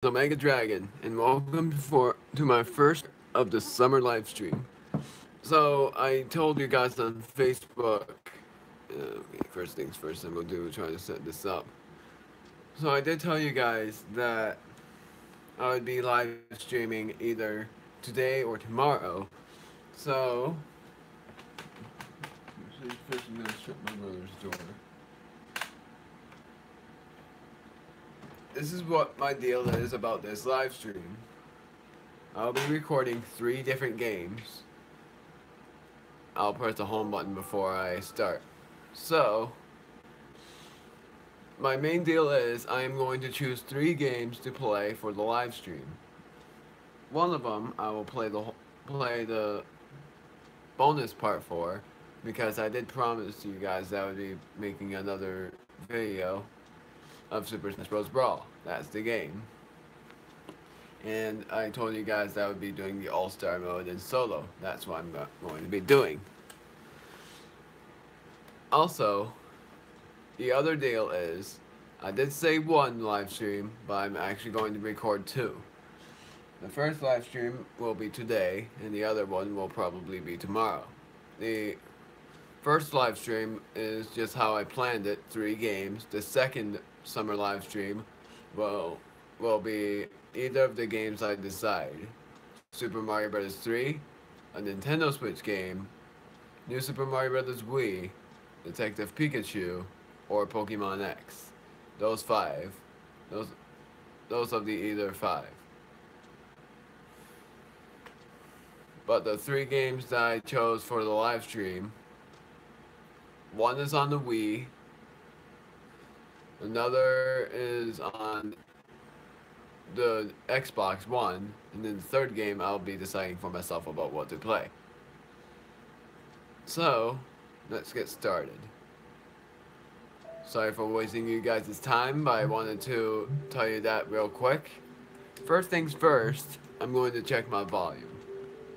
Omega Dragon, and welcome to my first of the summer live stream. So I told you guys on Facebook. Okay, first things first, I'm gonna try to set this up. So I did tell you guys that I would be live streaming either today or tomorrow. So first I'm gonna shut my brother's door. This is what my deal is about this live stream. I'll be recording 3 different games. I'll press the home button before I start. So, my main deal is I am going to choose 3 games to play for the live stream. One of them I will play the bonus part for, because I did promise you guys that I would be making another video of Super Smash Bros Brawl. That's the game. And I told you guys that I would be doing the All-Star mode in solo. That's what I'm going to be doing. Also, the other deal is, I did say 1 live stream, but I'm actually going to record 2. The first live stream will be today, and the other one will probably be tomorrow. The first live stream is just how I planned it, 3 games. The second summer live stream will be either of the games I decide. Super Mario Bros. 3, a Nintendo Switch game, New Super Mario Bros. Wii, Detective Pikachu, or Pokemon X. Those 5. Those of the either 5. But the 3 games that I chose for the live stream, one is on the Wii, another is on the Xbox One, and then the third game I'll be deciding for myself about what to play. So, let's get started. Sorry for wasting you guys' time, but I wanted to tell you that real quick. First things first, I'm going to check my volume.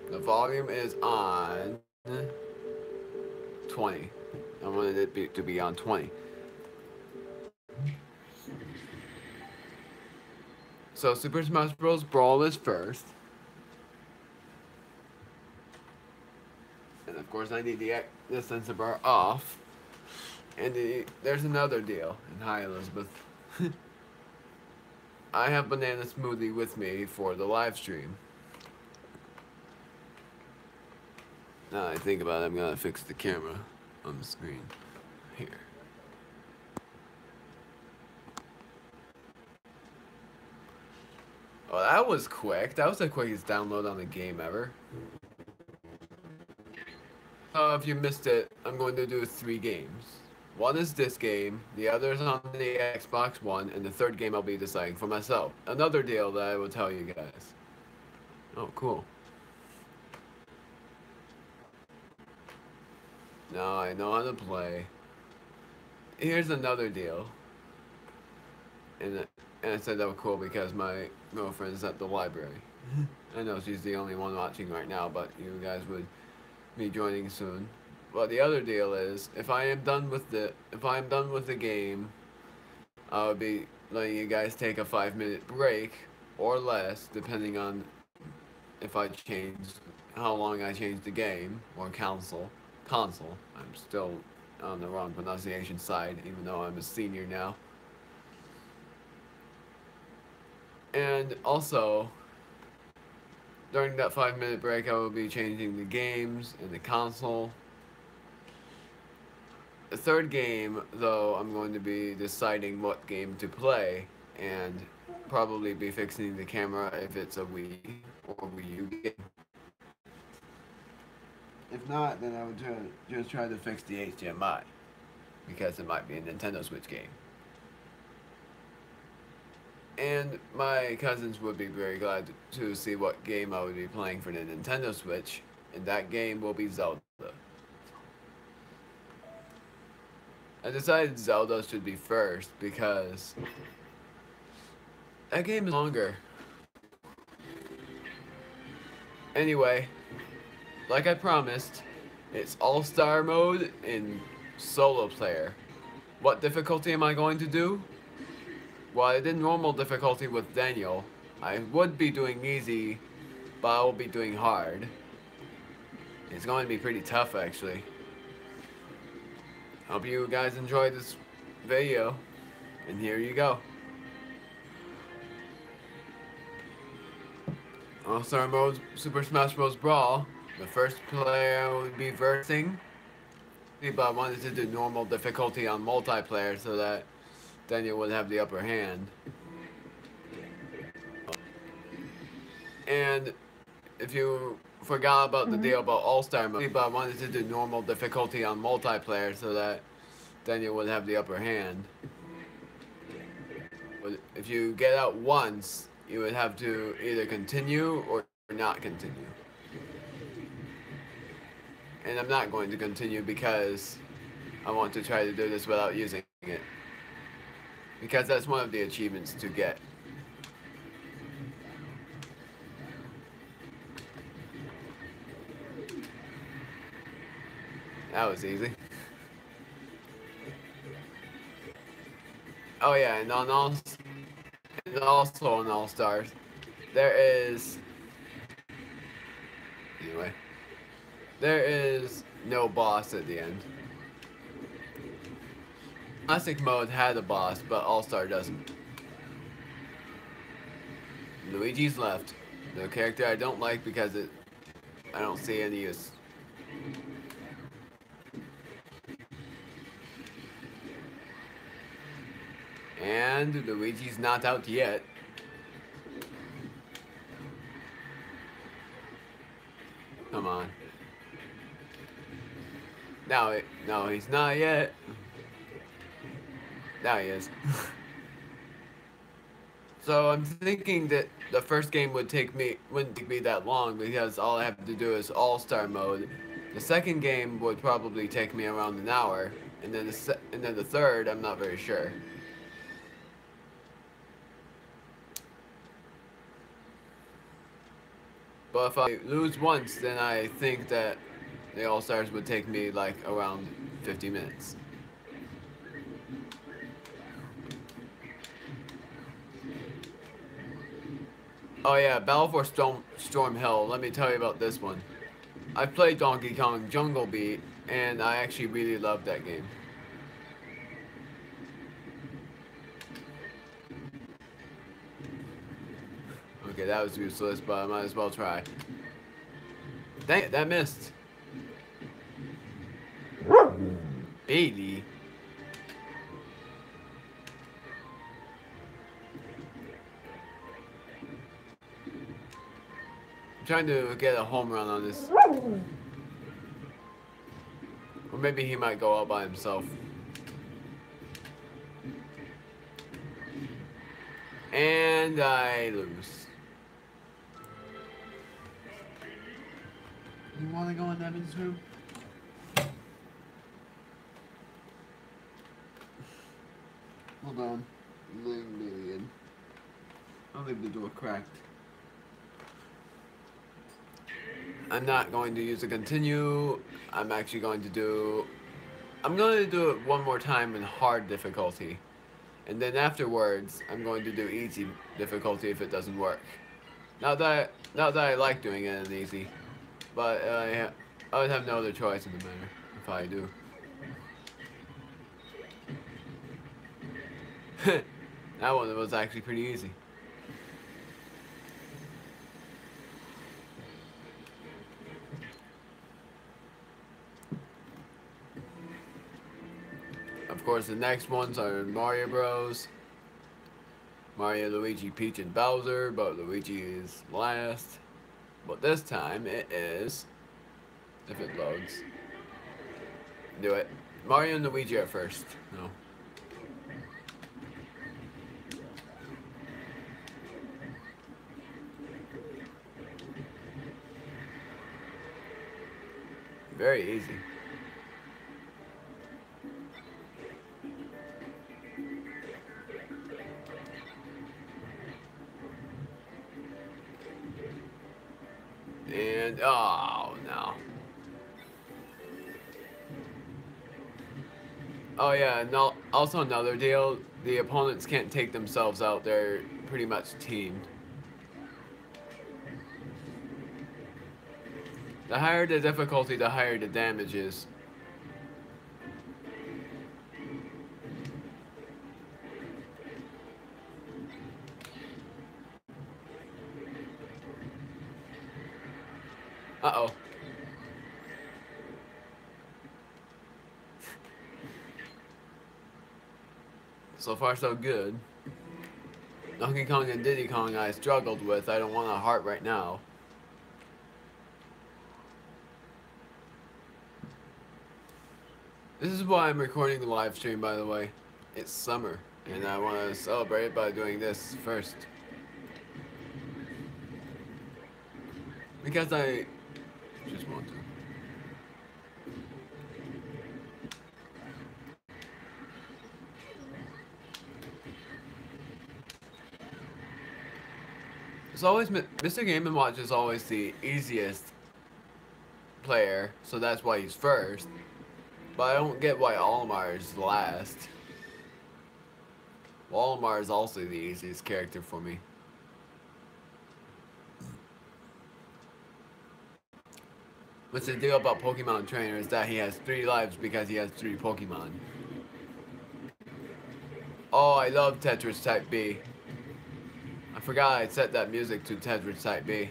The volume is on 20. I wanted it to be on 20. So Super Smash Bros Brawl is first. And of course I need the sensor bar off. And there's another deal. And hi Elizabeth. I have banana smoothie with me for the live stream. Now that I think about it, I'm gonna fix the camera on the screen. Here. Oh, that was quick. That was the quickest download on the game ever. If you missed it, I'm going to do 3 games. One is this game, the other is on the Xbox One, and the third game I'll be deciding for myself. Another deal that I will tell you guys. Oh, cool. Now I know how to play. Here's another deal. And I said that was cool because my girlfriend's at the library. I know she's the only one watching right now, but you guys would be joining soon. But the other deal is, if I am done with the game, I'll be letting you guys take a 5-minute break or less, depending on if I change how long I change the game or console. I'm still on the wrong pronunciation side, even though I'm a senior now. And also, during that 5-minute break, I will be changing the games and the console. The third game, though, I'm going to be deciding what game to play, and probably be fixing the camera if it's a Wii or Wii U game. If not, then I would just try to fix the HDMI, because it might be a Nintendo Switch game. And my cousins would be very glad to see what game I would be playing for the Nintendo Switch, and that game will be Zelda. I decided Zelda should be first because that game is longer. Anyway, like I promised, it's All-Star mode in solo player. What difficulty am I going to do? Well, I did normal difficulty with Daniel, I would be doing easy, but I will be doing hard. It's going to be pretty tough, actually. Hope you guys enjoyed this video, and here you go. All-Star Mode Super Smash Bros Brawl. The first player would be versing, but I wanted to do normal difficulty on multiplayer so that Daniel would have the upper hand. And if you forgot about the deal about All-Star Mode, but I wanted to do normal difficulty on multiplayer so that Daniel would have the upper hand. But if you get out once, you would have to either continue or not continue. And I'm not going to continue because I want to try to do this without using it. Because that's one of the achievements to get. That was easy. Oh yeah, and also on All Stars, there is no boss at the end. Classic mode had a boss, but All Star doesn't. Luigi's left, the character I don't like because I don't see any use. And Luigi's not out yet. Come on. No, he's not yet. Now he is. So I'm thinking that the first game wouldn't take me that long because all I have to do is All-Star mode. The second game would probably take me around an hour, and then the third, I'm not very sure. But if I lose once, then I think that the All-Stars would take me like around 50 minutes. Oh yeah, Battle for Storm Hill. Let me tell you about this one. I played Donkey Kong Jungle Beat, and I actually really loved that game. Okay, that was useless, but I might as well try. Dang it, that missed. Bailey. I'm trying to get a home run on this. Or maybe he might go out by himself. And I lose. You want to go in Evan's room? Hold on. Leave me in. I'll leave the door cracked. I'm not going to use a continue. I'm actually going to do... I'm going to do it one more time in hard difficulty. And then afterwards, I'm going to do easy difficulty if it doesn't work. Not that I like doing it in easy. But I would have no other choice in the matter if I do. That one was actually pretty easy. Of course, the next ones are Mario Bros. Mario, Luigi, Peach, and Bowser, but Luigi is last. But this time it is, if it loads. Do it. Mario and Luigi are first. No. Very easy. And, oh, no. Oh, yeah, no, also another deal, the opponents can't take themselves out, they're pretty much teamed. The higher the difficulty, the higher the damage is. Uh-oh. So far, so good. Donkey Kong and Diddy Kong I struggled with. I don't want a heart right now. This is why I'm recording the live stream, by the way. It's summer, and I want to celebrate by doing this first. Because I just want to. It's always Mr. Game & Watch is always the easiest player, so that's why he's first. But I don't get why Olimar is last. Olimar is also the easiest character for me. What's the deal about Pokemon Trainer is that he has 3 lives because he has 3 Pokemon. Oh, I love Tetris Type B. I forgot I set that music to Tetris Type B.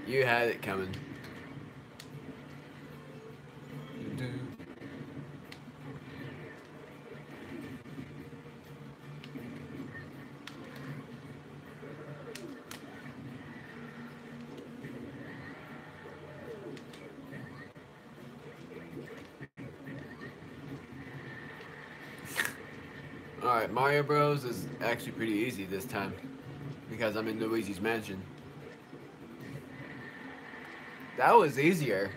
You had it coming. Alright, Mario Bros is actually pretty easy this time because I'm in Luigi's Mansion. That was easier.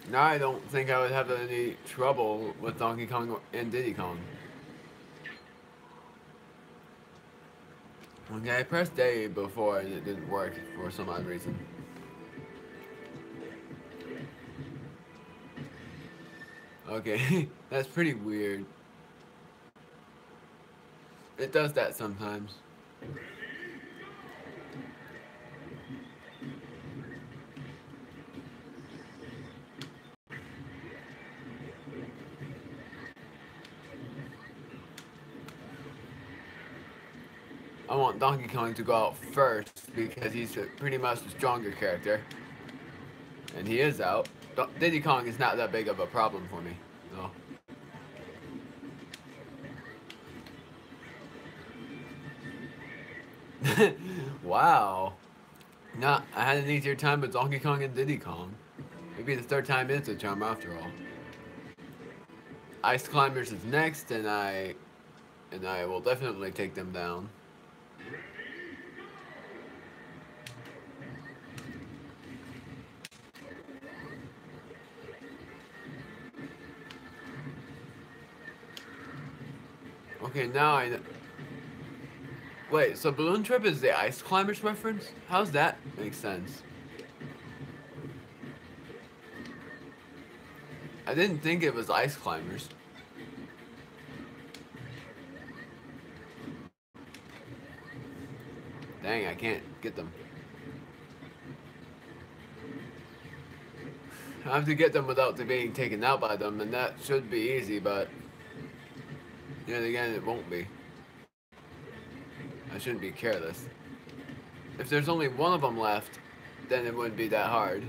Now I don't think I would have any trouble with Donkey Kong and Diddy Kong. Okay, I pressed A before and it didn't work for some odd reason. Okay, that's pretty weird. It does that sometimes. I want Donkey Kong to go out first because he's pretty much the stronger character. And he is out. Diddy Kong is not that big of a problem for me. No. Wow. Nah, I had an easier time with Donkey Kong and Diddy Kong. Maybe the third time is a charm after all. Ice Climbers is next, and I will definitely take them down. Okay, now I know. Wait, so Balloon Trip is the Ice Climbers reference? How's that make sense? I didn't think it was Ice Climbers. Dang, I can't get them. I have to get them without being taken out by them, and that should be easy, but yet again, it won't be. I shouldn't be careless. If there's only one of them left, then it wouldn't be that hard.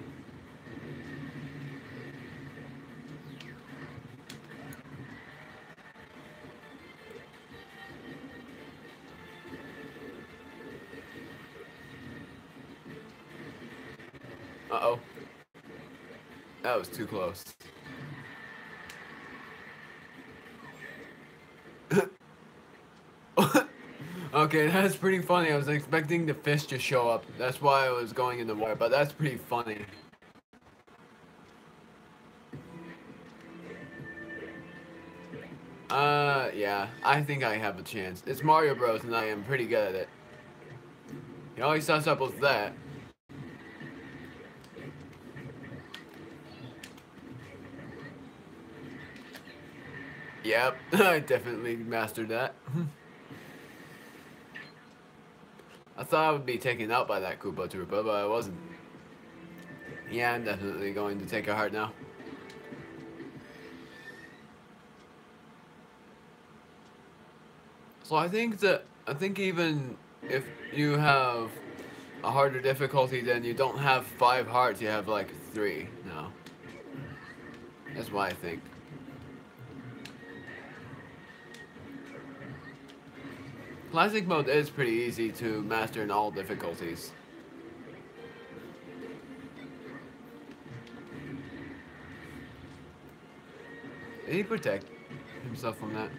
Uh-oh. That was too close. Okay, that's pretty funny. I was expecting the fish to show up. That's why I was going in the water, but that's pretty funny. Yeah, I think I have a chance. It's Mario Bros and I am pretty good at it. He always starts up with that. Yep, I definitely mastered that. I thought I would be taken out by that Koopa Troopa, but I wasn't. Yeah, I'm definitely going to take a heart now. So I think even if you have a harder difficulty, then you don't have 5 hearts, you have like 3 now. That's what I think. Classic mode is pretty easy to master in all difficulties. Did he protect himself from that?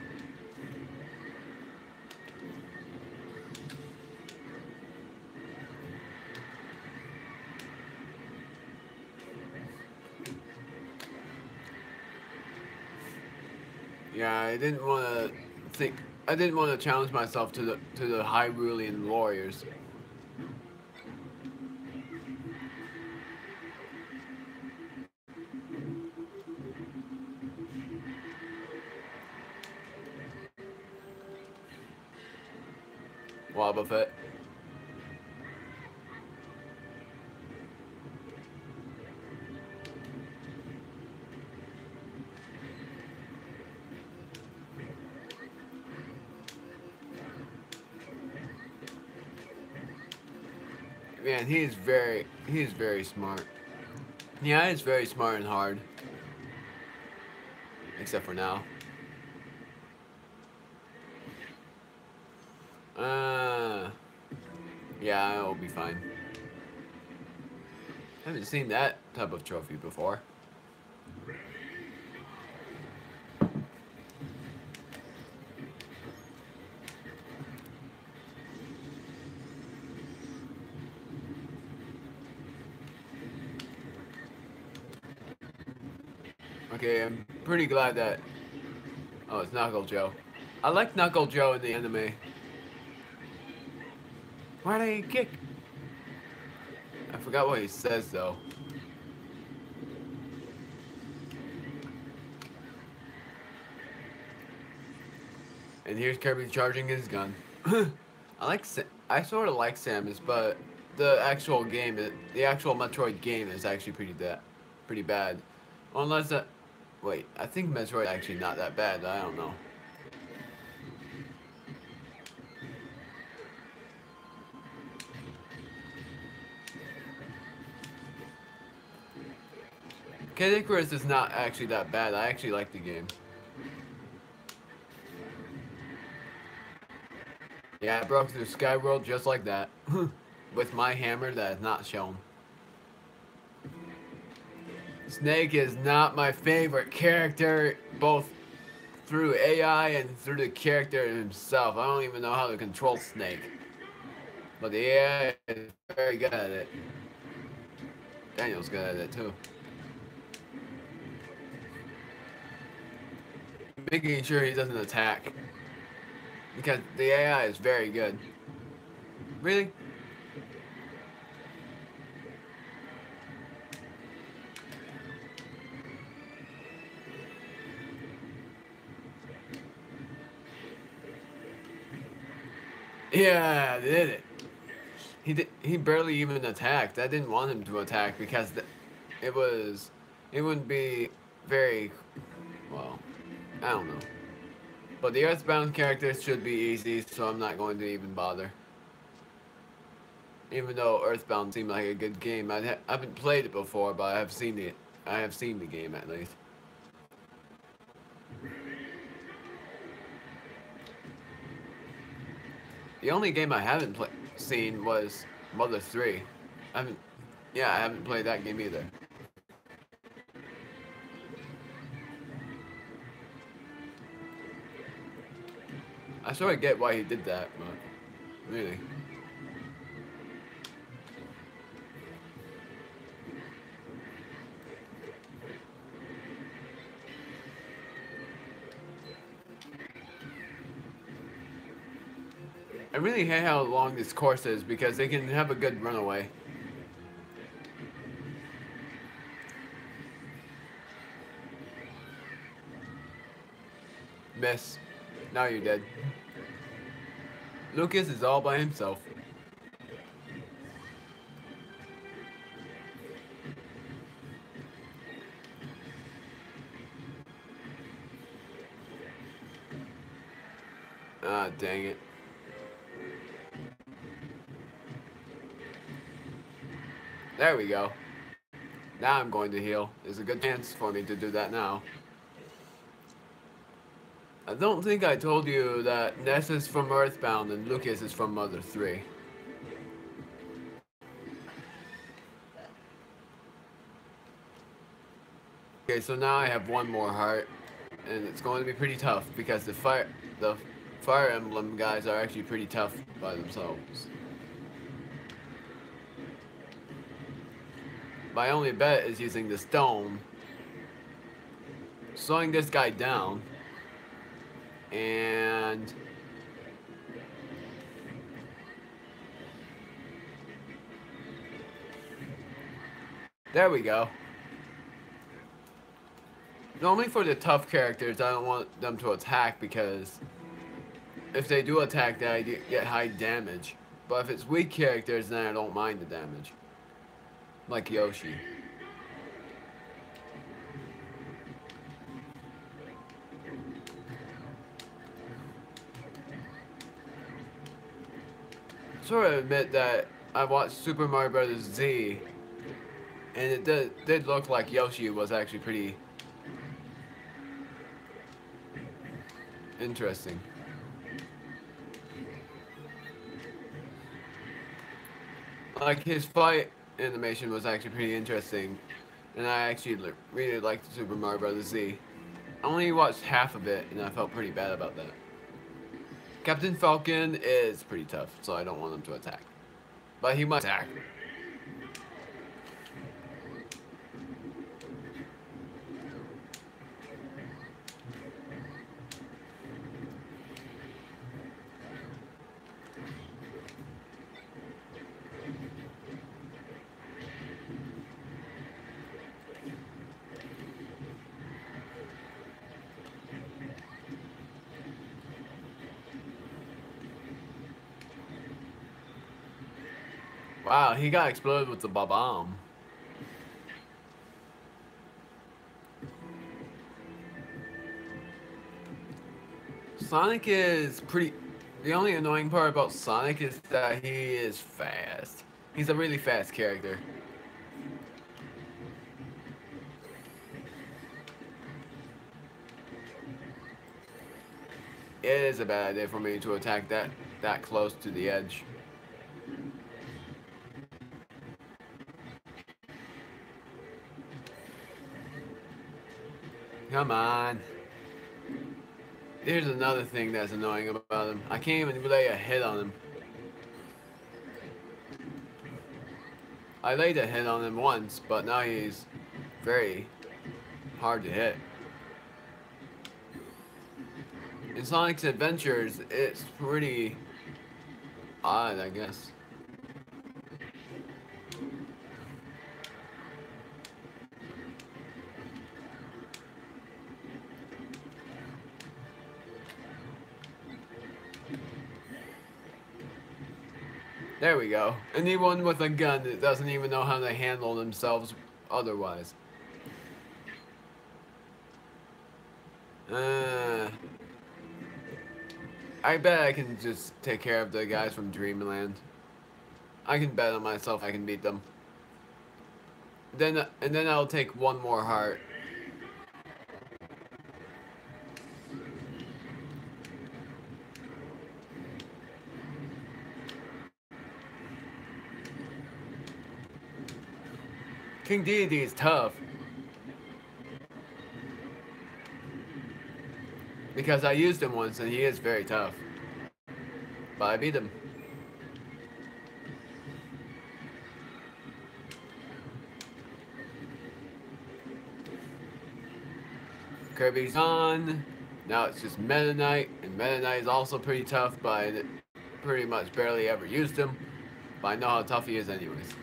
Yeah, I didn't want to think. I didn't want to challenge myself to the Hyrulean warriors. Wobble Fett. Man, he's very smart. Yeah, he's very smart and hard. Except for now. Uh, yeah, it'll be fine. Haven't seen that type of trophy before. Okay, I'm pretty glad that... Oh, it's Knuckle Joe. I like Knuckle Joe in the anime. Why did he kick? I forgot what he says, though. And here's Kirby charging his gun. I sort of like Samus, but the actual game, the actual Metroid game is actually pretty bad. Unless that... Wait, I think Metroid actually not that bad. I don't know. Kid Icarus is not actually that bad. I actually like the game. Yeah, I broke through Skyworld just like that. With my hammer that is not shown. Snake is not my favorite character, both through AI and through the character himself. I don't even know how to control Snake. But the AI is very good at it. Daniel's good at it too. Making sure he doesn't attack. Because the AI is very good. Really? Yeah, did it. He barely even attacked. I didn't want him to attack because it wouldn't be very, well, I don't know. But the Earthbound characters should be easy, so I'm not going to even bother. Even though Earthbound seemed like a good game, I haven't played it before, but I have seen it. I have seen the game at least. The only game I haven't seen was Mother 3. I haven't, yeah, I haven't played that game either. I sort of get why he did that, but really. I really hate how long this course is because they can have a good runaway. Miss. Now you're dead. Lucas is all by himself. Ah, dang it. There we go. Now I'm going to heal. There's a good chance for me to do that now. I don't think I told you that Ness is from Earthbound and Lucas is from Mother 3. Okay, so now I have one more heart, and it's going to be pretty tough because the Fire Emblem guys are actually pretty tough by themselves. My only bet is using the stone, slowing this guy down, and there we go. Normally for the tough characters, I don't want them to attack because if they do attack, then I get high damage. But if it's weak characters, then I don't mind the damage. Like Yoshi. Sort of admit that I watched Super Mario Bros. Z, and it did look like Yoshi was actually pretty interesting. Like his fight animation was actually pretty interesting, and I actually really liked Super Mario Bros. Z. I only watched half of it, and I felt pretty bad about that. Captain Falcon is pretty tough, so I don't want him to attack. But he must attack. Wow, he got exploded with the bomb. Sonic is pretty... The only annoying part about Sonic is that he is fast. He's a really fast character. It is a bad idea for me to attack that close to the edge. Come on. Here's another thing that's annoying about him. I can't even lay a hit on him. I laid a hit on him once, but now he's very hard to hit. In Sonic's Adventures, it's pretty odd, I guess. There we go. Anyone with a gun that doesn't even know how to handle themselves otherwise. I bet I can just take care of the guys from Dreamland. I can bet on myself I can beat them. And then I'll take one more heart. King Deity is tough. Because I used him once and he is very tough. But I beat him. Kirby's on. Now it's just Meta Knight. And Meta Knight is also pretty tough, but I pretty much barely ever used him. But I know how tough he is anyways.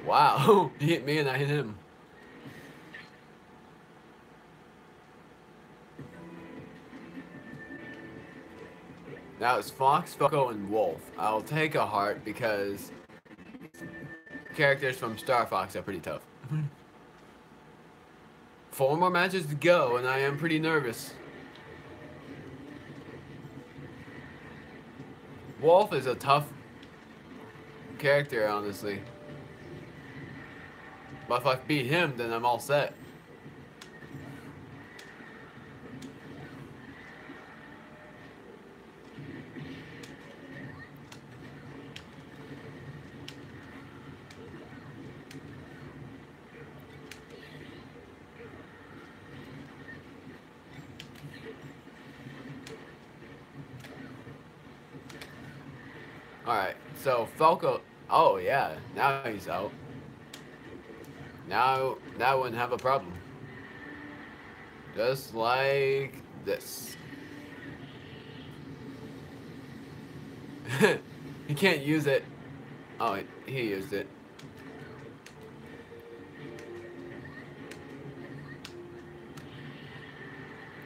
Wow, he hit me and I hit him. Now it's Fox, Falco, and Wolf. I'll take a heart because characters from Star Fox are pretty tough. 4 more matches to go, and I am pretty nervous. Wolf is a tough character, honestly. But if I beat him, then I'm all set. Alright, so Falco... Oh, yeah, now he's out. Now I wouldn't have a problem. Just like this. He can't use it. Oh, he used it.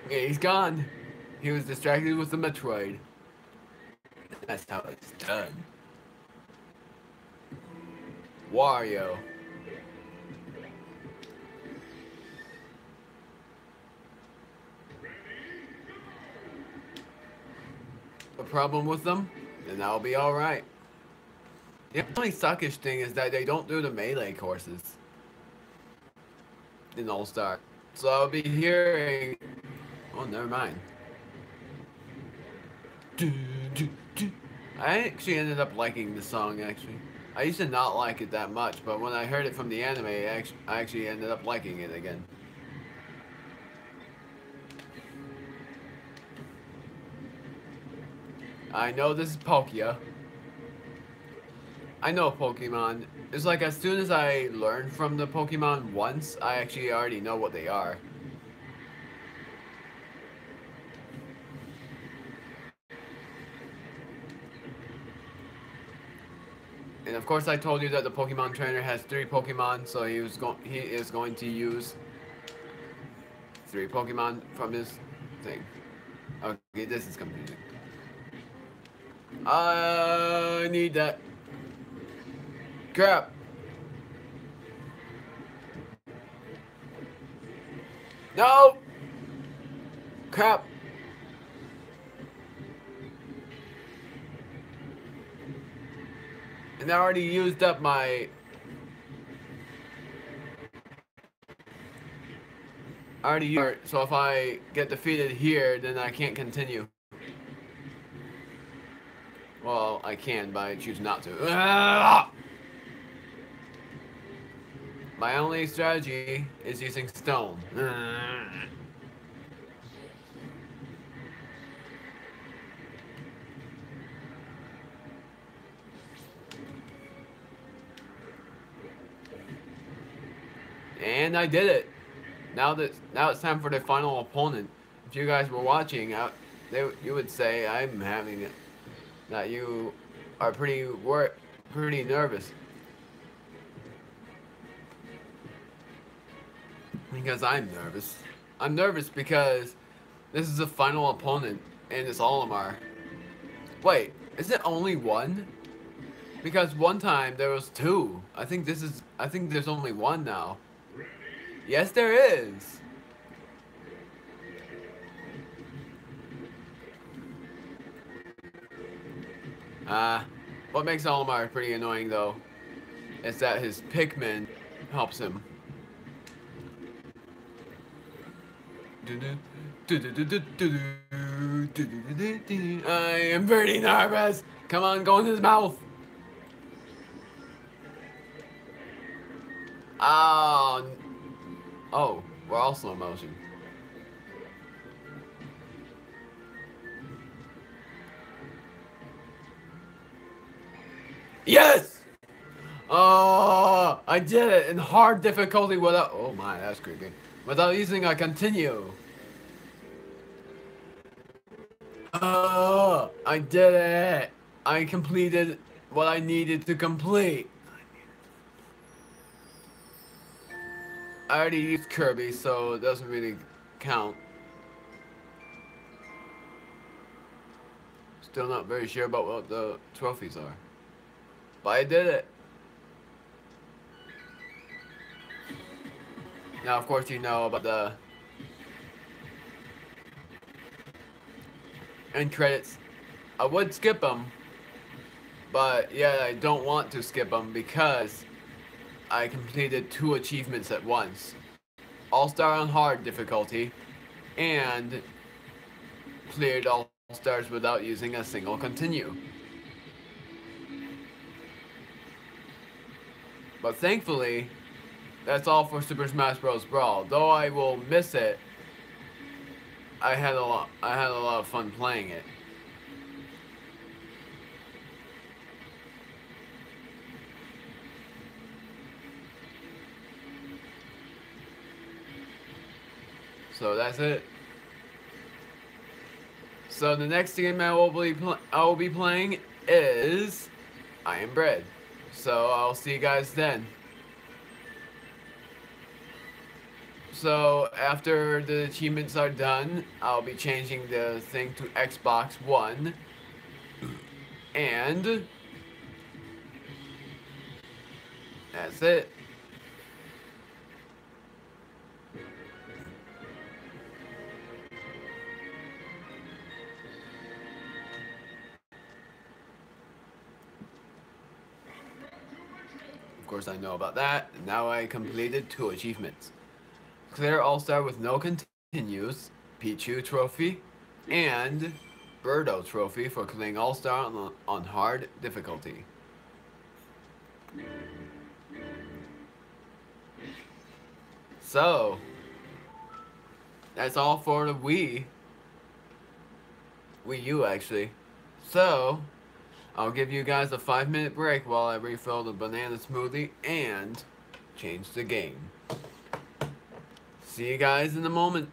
Okay, he's gone. He was distracted with the Metroid. That's how it's done. Wario. A problem with them? Then I'll be alright. The only suckish thing is that they don't do the melee courses in All-Star. So I'll be hearing... Oh, never mind. I actually ended up liking the song, actually. I used to not like it that much, but when I heard it from the anime, I actually ended up liking it again. I know this is Palkia. I know Pokemon. It's like as soon as I learn from the Pokemon once, I actually already know what they are. And of course I told you that the Pokemon trainer has 3 Pokemon, so he is going to use 3 Pokemon from his thing. Okay, this is confusing. I need that. Crap. No! Crap. And I already used up my... so if I get defeated here, then I can't continue. Well, I can, but I choose not to. Ah! My only strategy is using stone. And I did it. Now it's time for the final opponent. If you guys were watching, you would say I'm having it. That you are pretty nervous. Because I'm nervous. I'm nervous because this is the final opponent, and it's Olimar. Wait, is it only 1? Because one time there was 2. I think there's only 1 now. Yes, there is. What makes Olimar pretty annoying though is that his Pikmin helps him. I am pretty nervous. Come on, go in his mouth. Oh, we're all slow motion. Yes! Oh, I did it in hard difficulty without... Oh my, that's creepy. Without using a continue. Oh, I did it. I completed what I needed to complete. I already used Kirby, so it doesn't really count. Still not very sure about what the trophies are. But I did it. Now, of course, you know about the end credits. I would skip them, but yeah, I don't want to skip them because I completed 2 achievements at once. All-Star on hard difficulty, and cleared All-Stars without using a single continue. But thankfully, that's all for Super Smash Bros Brawl. Though I will miss it, I had a lot of fun playing it. So that's it. So the next game I will be playing is I Am Bread. So I'll see you guys then. So after the achievements are done, I'll be changing the thing to Xbox One. And that's it. Of course I know about that. Now I completed 2 achievements. Clear All-Star with no continues, Pichu Trophy, and Birdo Trophy for clearing All-Star on hard difficulty. So, that's all for the Wii U actually. So, I'll give you guys a 5-minute break while I refill the banana smoothie and change the game. See you guys in a moment.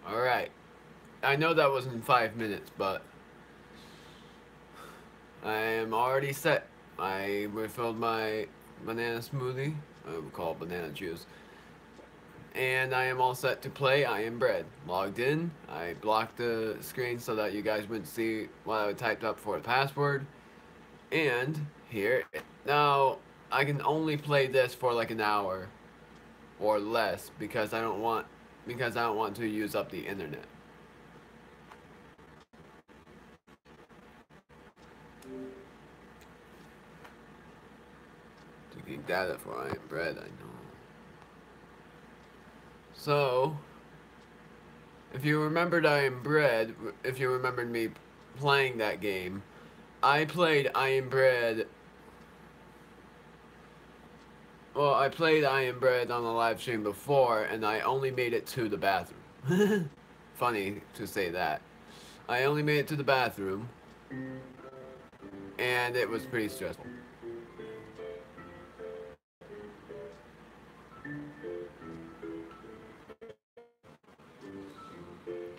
Alright. I know that wasn't 5 minutes, but I am already set. I refilled my banana smoothie. I would call it banana juice. And I am all set to play I Am Bread. Logged in. I blocked the screen so that you guys wouldn't see what I typed up for the password. And here. Now, I can only play this for like an hour or less because I don't want to use up the internet. Taking data for I Am Bread, I know. So, if you remembered I Am Bread, if you remembered me playing that game, I played I Am Bread. Well, I played I Am Bread on the live stream before, and I only made it to the bathroom. Funny to say that. I only made it to the bathroom, and it was pretty stressful.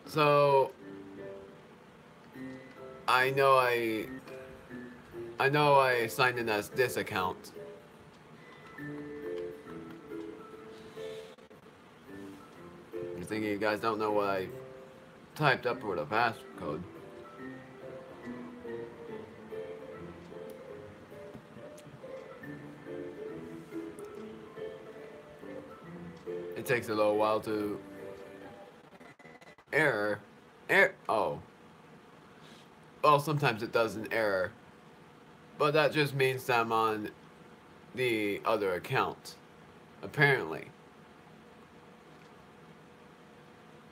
So, I know I signed in as this account. You're thinking you guys don't know what I typed up for the passcode. It takes a little while to error. Oh. Well, sometimes it does an error. But that just means that I'm on the other account. Apparently.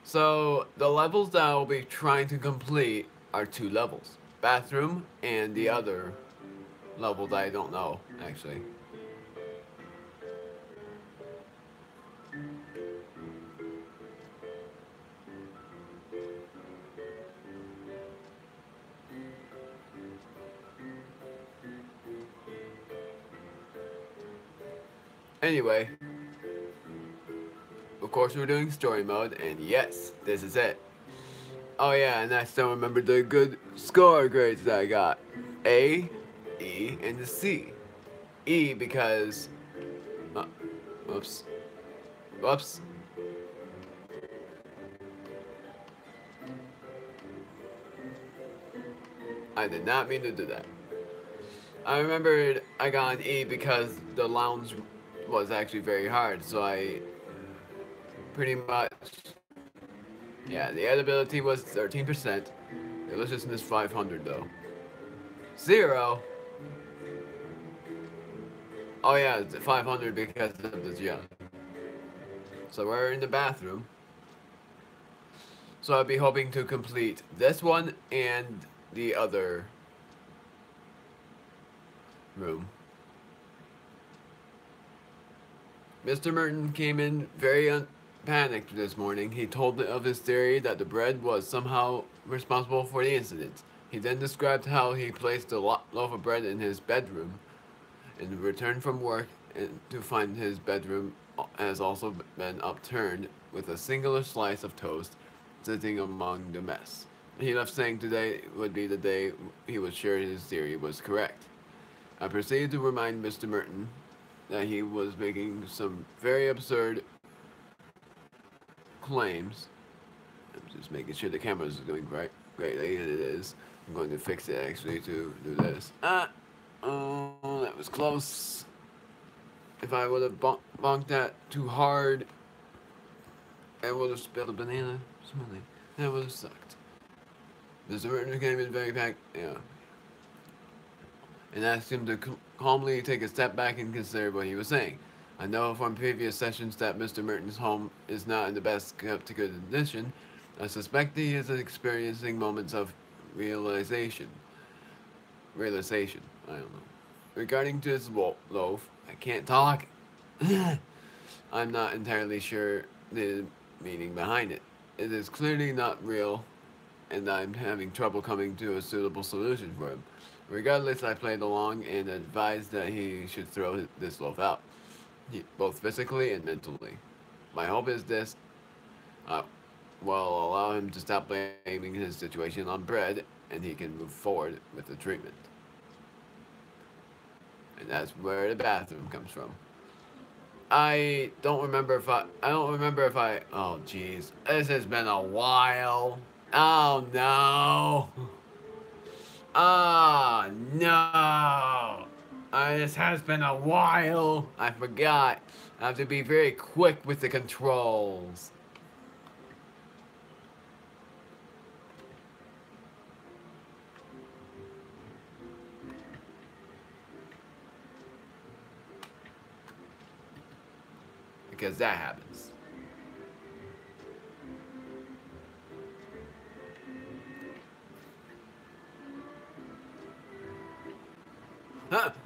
So, the levels that I'll be trying to complete are 2 levels. Bathroom and the other level that I don't know, actually. Anyway, of course we're doing story mode, and yes, this is it. Oh yeah, and I still remember the good score grades that I got. A, E, and the C. E because... whoops. Whoops. I did not mean to do that. I remembered I got an E because the lounge was actually very hard, so I pretty much, yeah, the edibility was 13%, deliciousness 500 though. 0. Oh yeah, it's 500 because of the gym. So we're in the bathroom. So I'll be hoping to complete this one and the other room. Mr. Merton came in very panicked this morning. He told of his theory that the bread was somehow responsible for the incident. He then described how he placed a loaf of bread in his bedroom and returned from work to find his bedroom has also been upturned with a singular slice of toast sitting among the mess. He left saying today would be the day he was sure his theory was correct. I proceeded to remind Mr. Merton that he was making some very absurd claims. I'm just making sure the camera is doing greatly, and it is. I'm going to fix it actually to do this. Oh, that was close. If I would have bonked that too hard, I would have spilled a banana smoothie. That would have sucked. Mr. Merton came in very packed, yeah, and asked him to calmly take a step back and consider what he was saying. I know from previous sessions that Mr. Merton's home is not in the best kept condition. I suspect he is experiencing moments of realization. I don't know. Regarding to his loaf, I can't talk. I'm not entirely sure the meaning behind it. It is clearly not real, and I'm having trouble coming to a suitable solution for him. Regardless, I played along and advised that he should throw this loaf out, both physically and mentally. My hope is this. will allow him to stop blaming his situation on bread, and he can move forward with the treatment. And that's where the bathroom comes from. I don't remember if I. Oh, jeez. This has been a while. Oh, no. Oh, no. This has been a while. I forgot. I have to be very quick with the controls. Because that happens.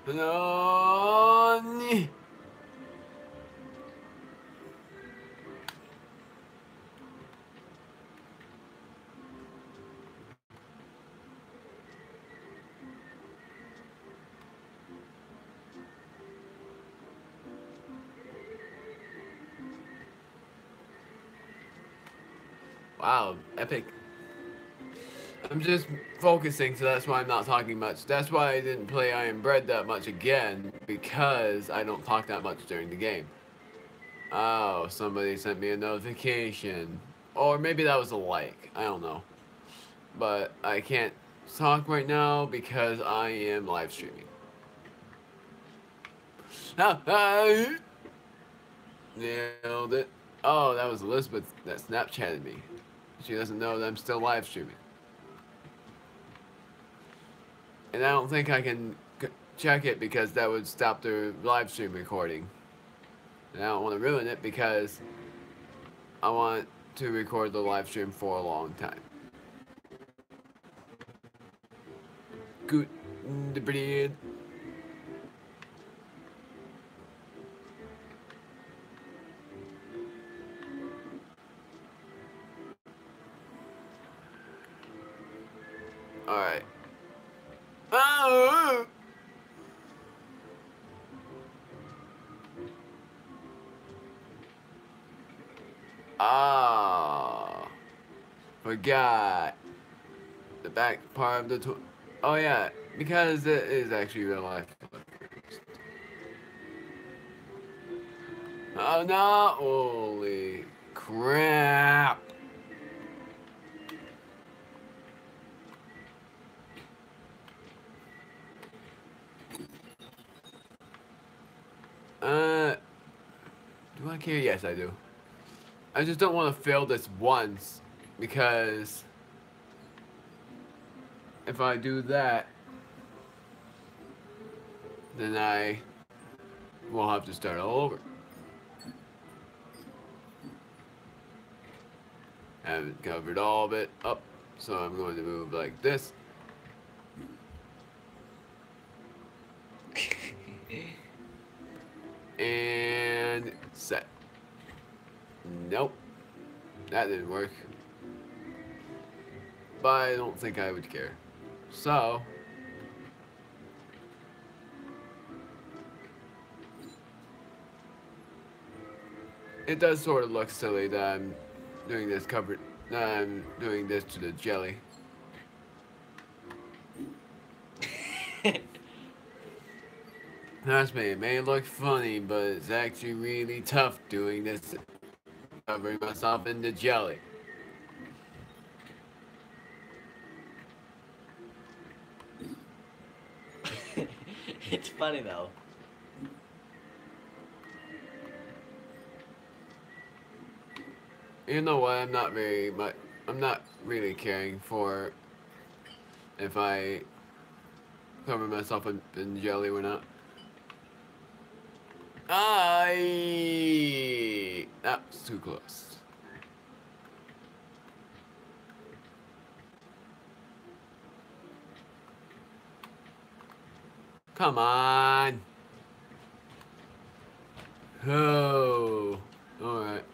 No. Wow, epic. I'm just focusing, so that's why I'm not talking much. That's why I didn't play I Am Bread that much again, because I don't talk that much during the game. Oh, somebody sent me a notification. Or maybe that was a like. I don't know. But I can't talk right now because I am live streaming. Nailed it. Oh, that was Elizabeth that Snapchatted me. She doesn't know that I'm still live streaming. And I don't think I can check it because that would stop the live stream recording. And I don't want to ruin it because I want to record the live stream for a long time. Good. The bread. Alright. Ah! Ah. Forgot. The back part of the tour. Oh yeah, because it is actually real life. Oh no! Holy crap! Do I care? Yes, I do. I just don't want to fail this once, because if I do that, then I will have to start all over. Haven't covered all of it up, so I'm going to move like this. And set. Nope. That didn't work. But I don't think I would care. So it does sort of look silly that I'm doing this doing this to the jelly. Trust me, it may look funny, but it's actually really tough doing this, covering myself in the jelly. It's funny though. You know what? I'm not really caring for if I cover myself in jelly or not. That was too close. Come on. Oh. Alright.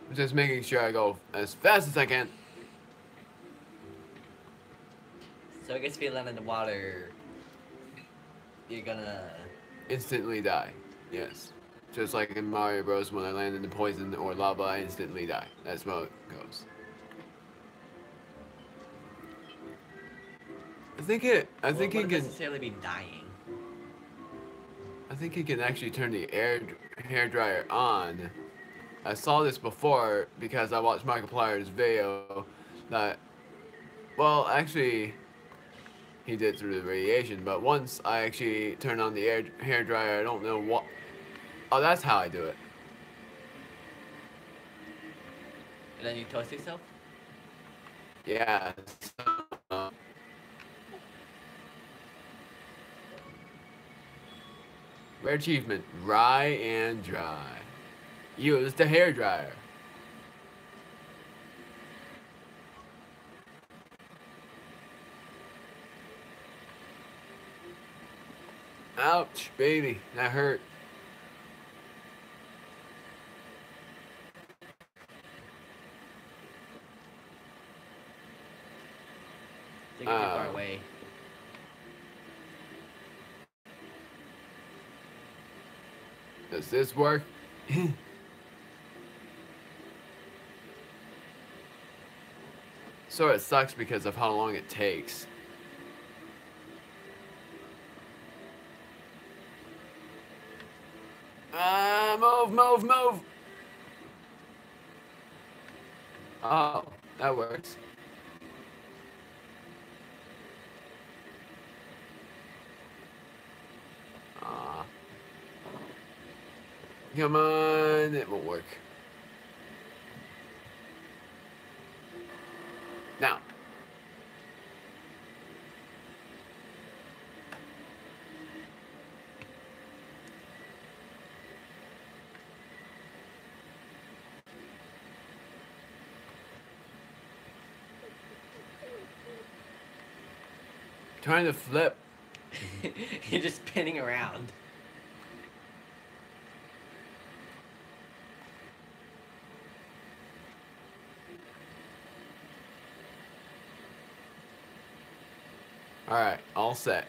I'm just making sure I go as fast as I can. So I guess if you land in the water, you're gonna Instantly die. Yes. Just like in Mario Bros. When I land in the poison or lava, I instantly die. That's how it goes. I Well, it think he wouldn't can. necessarily be dying. I think he can actually turn the hair dryer on. I saw this before because I watched Markiplier's video. That, well, actually, he did through the radiation. But once I actually turned on the hair dryer, I don't know what. Oh, that's how I do it. And then you toast yourself? Yeah. Rare achievement: dry and dry. Use the hair dryer. Ouch, baby, that hurt. Take it too far away. Does this work? Sort of sucks because of how long it takes. Move, move, move! Oh, that works. Aw. Come on, it won't work. Now. Trying to flip. You're just spinning around. Alright, all set.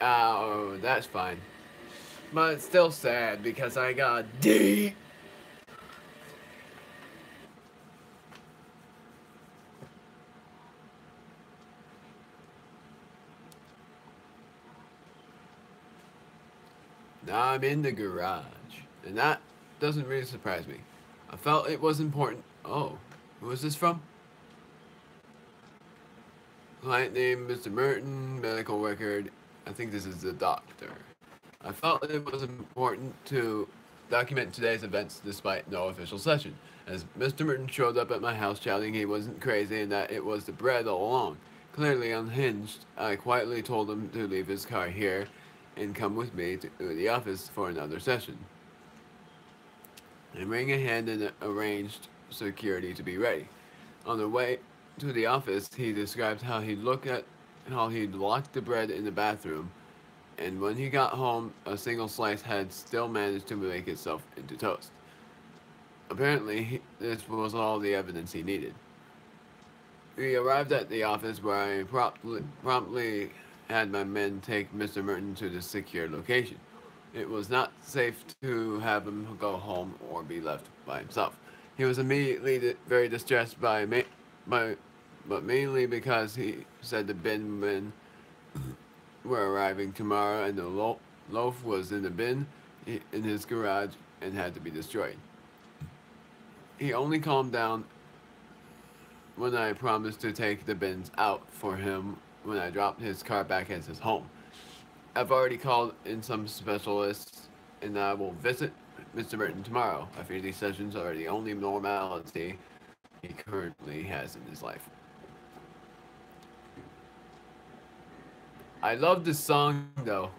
Oh, that's fine. But it's still sad because I got D. Now I'm in the garage. And that doesn't really surprise me. I felt it was important. Oh, who is this from? Client name, Mr. Merton, medical record. I think this is the doctor. I felt it was important to document today's events despite no official session, as Mr. Merton showed up at my house shouting he wasn't crazy and that it was the bread all along. Clearly unhinged, I quietly told him to leave his car here and come with me to the office for another session. I rang ahead and arranged security to be ready. On the way to the office, he described how he'd locked the bread in the bathroom, and when he got home, a single slice had still managed to make itself into toast. Apparently, this was all the evidence he needed. We arrived at the office where I promptly had my men take Mr. Merton to the secure location. It was not safe to have him go home or be left by himself. He was immediately very distressed but mainly because he said the bin men were arriving tomorrow and the loaf was in the bin in his garage and had to be destroyed. He only calmed down when I promised to take the bins out for him when I dropped his car back at his home. I've already called in some specialists and I will visit Mr. Merton tomorrow. I fear these sessions are the only normality he currently has in his life. I love this song though.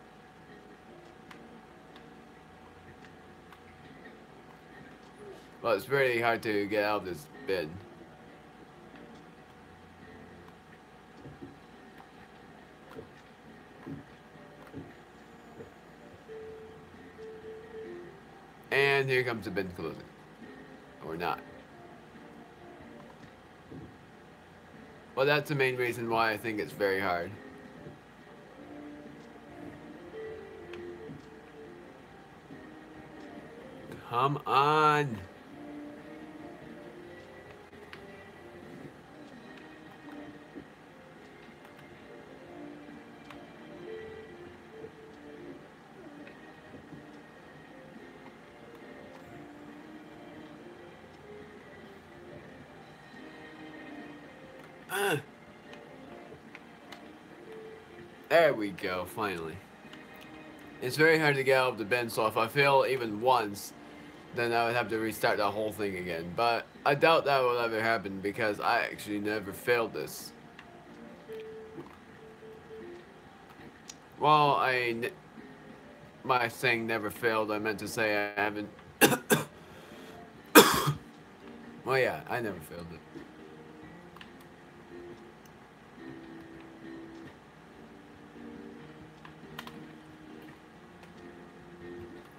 Well, it's really hard to get out of this bed. And And here comes the bin closing. Or not. Well, that's the main reason why I think it's very hard. Come on! There we go, finally. It's very hard to get out of the bin, so if I fail even once, then I would have to restart the whole thing again. But I doubt that will ever happen because I actually never failed this. Well, my saying never failed, I meant to say I haven't. Well, yeah, I never failed it.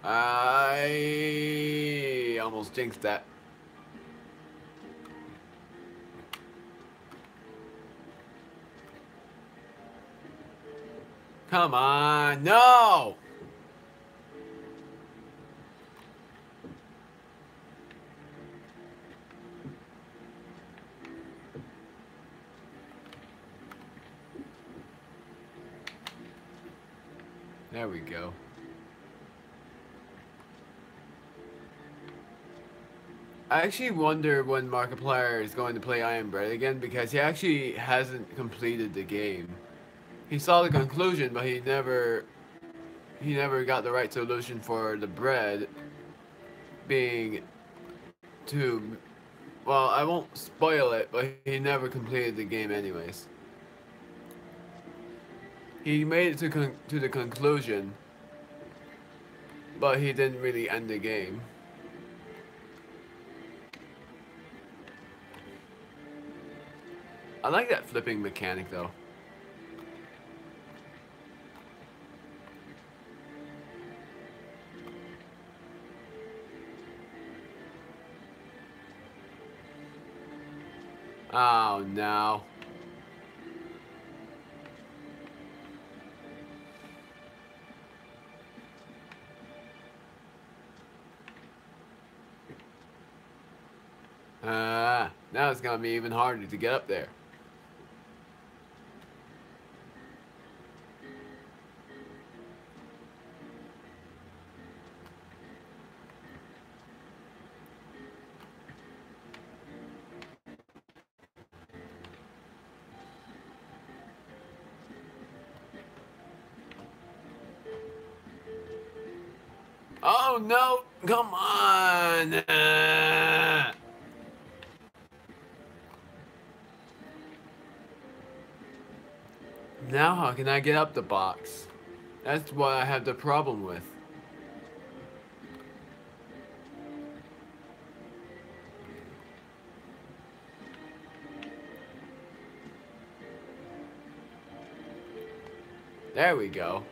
I almost jinxed that. Come on, no! There we go. I actually wonder when Markiplier is going to play Iron Bread again because he actually hasn't completed the game. He saw the conclusion, but he never got the right solution for the bread being to, well, I won't spoil it, but he never completed the game anyways. He made it to the conclusion, but he didn't really end the game. I like that flipping mechanic though. Oh no. Now it's gonna be even harder to get up there. Oh no! Come on! Now how can I get up the box? That's what I have the problem with. There we go.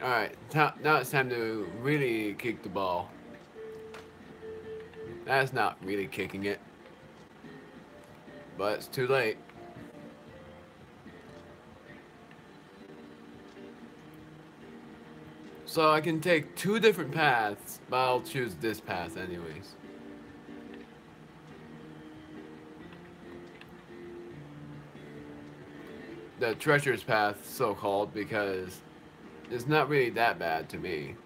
Alright, now it's time to really kick the ball. That's not really kicking it. But it's too late. So I can take two different paths, but I'll choose this path anyways. The treacherous path, so-called, because it's not really that bad to me.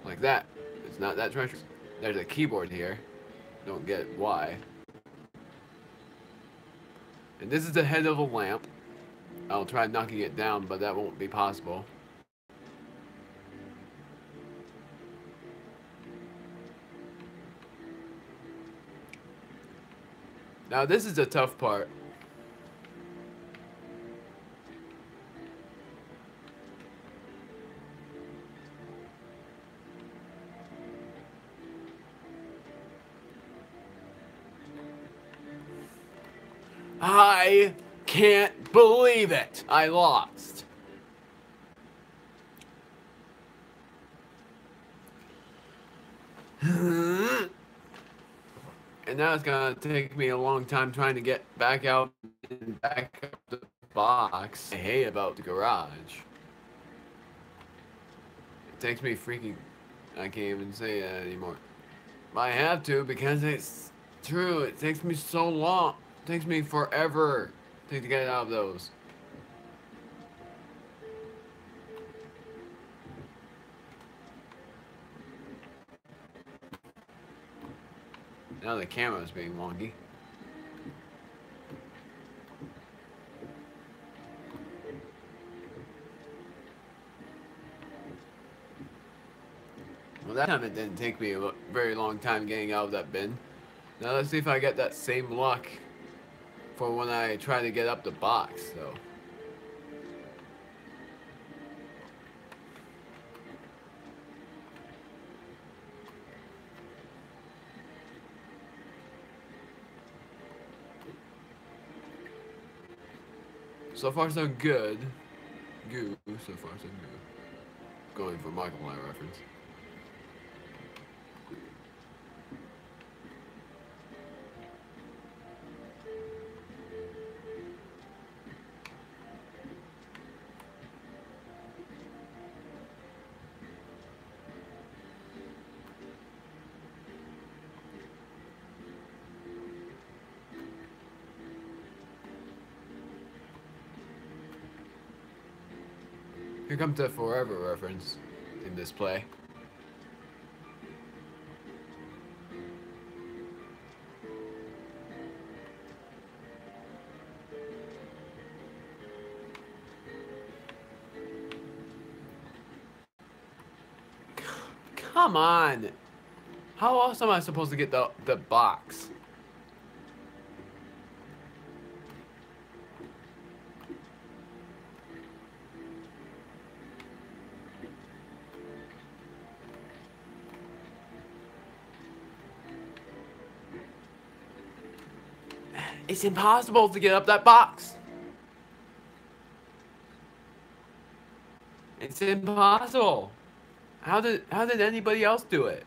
Like that. It's not that treacherous. There's a keyboard here. Don't get why. And this is the head of a lamp. I'll try knocking it down, but that won't be possible. Now this is the tough part. I can't believe it. I lost. And now it's gonna take me a long time trying to get back out and back up the box. I hate about the garage. It takes me freaking... I can't even say that anymore. But I have to because it's true. It takes me so long. It takes me forever to get out of those. Now the camera's being wonky. Well, that time it didn't take me a very long time getting out of that bin. Now let's see if I get that same luck for when I try to get up the box, so. So far so good. So far so good. Going for Markiplier reference. Here comes the forever reference in this play. Come on! How else am I supposed to get the box? It's impossible to get up that box. It's impossible. How did anybody else do it?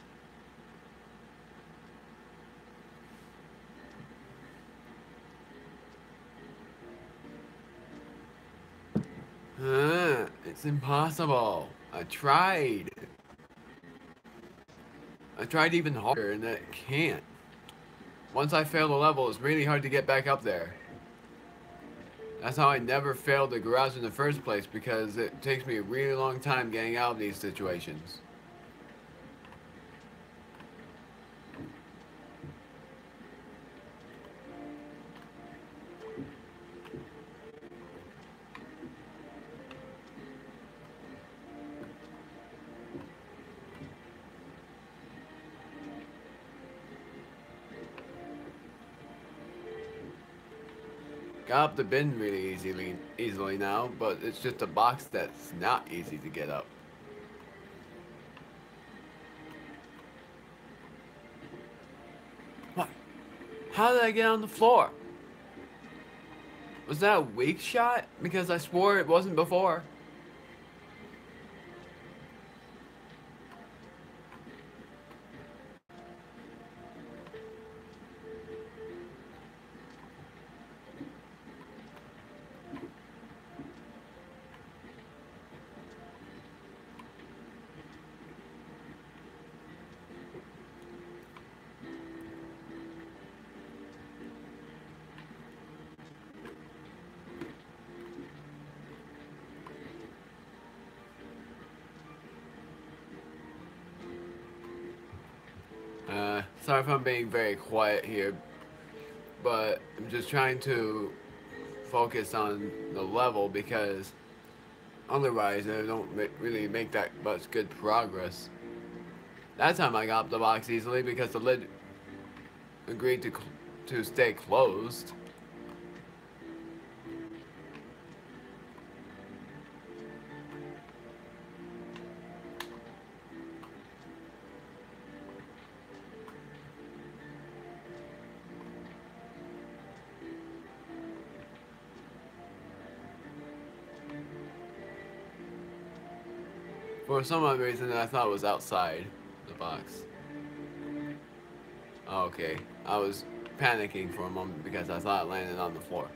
It's impossible. I tried. I tried even harder and I can't. Once I fail the level, it's really hard to get back up there. That's how I never failed the garage in the first place, because it takes me a really long time getting out of these situations. Got up the bin really easily now, but it's just a box that's not easy to get up. What? How did I get on the floor? Was that a weak shot? Because I swore it wasn't before. Sorry if I'm being very quiet here, but I'm just trying to focus on the level, because otherwise I don't really make that much good progress. That time I got up the box easily because the lid agreed to stay closed. For some odd reason, I thought it was outside the box. Okay, I was panicking for a moment because I thought it landed on the floor.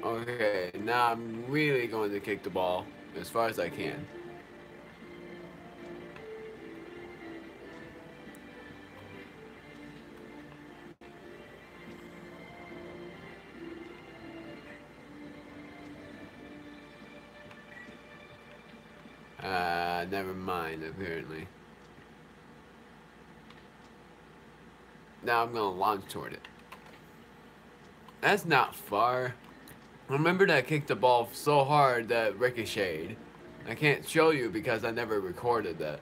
Okay, now I'm really going to kick the ball as far as I can. Never mind, apparently. Now I'm gonna launch toward it. That's not far. Remember that I kicked the ball so hard that it ricocheted. I can't show you because I never recorded that.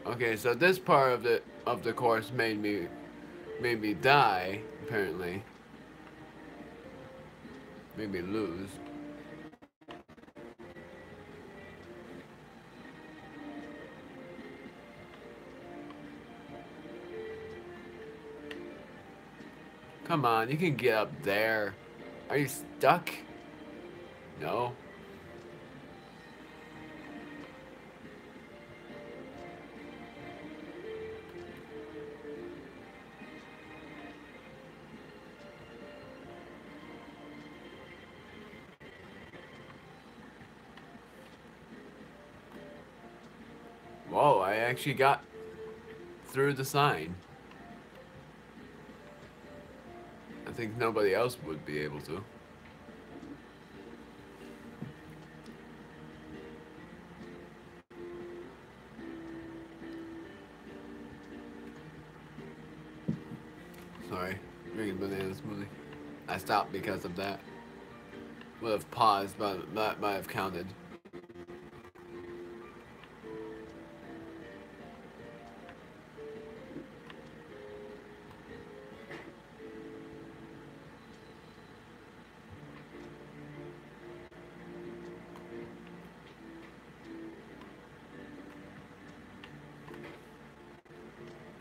Okay, so this part of the course made me die, apparently. Made me lose. Come on, you can get up there. Are you stuck? No. Whoa, I actually got through the sign. I think nobody else would be able to. Sorry, drinking banana smoothie. I stopped because of that. Would have paused, but that might have counted.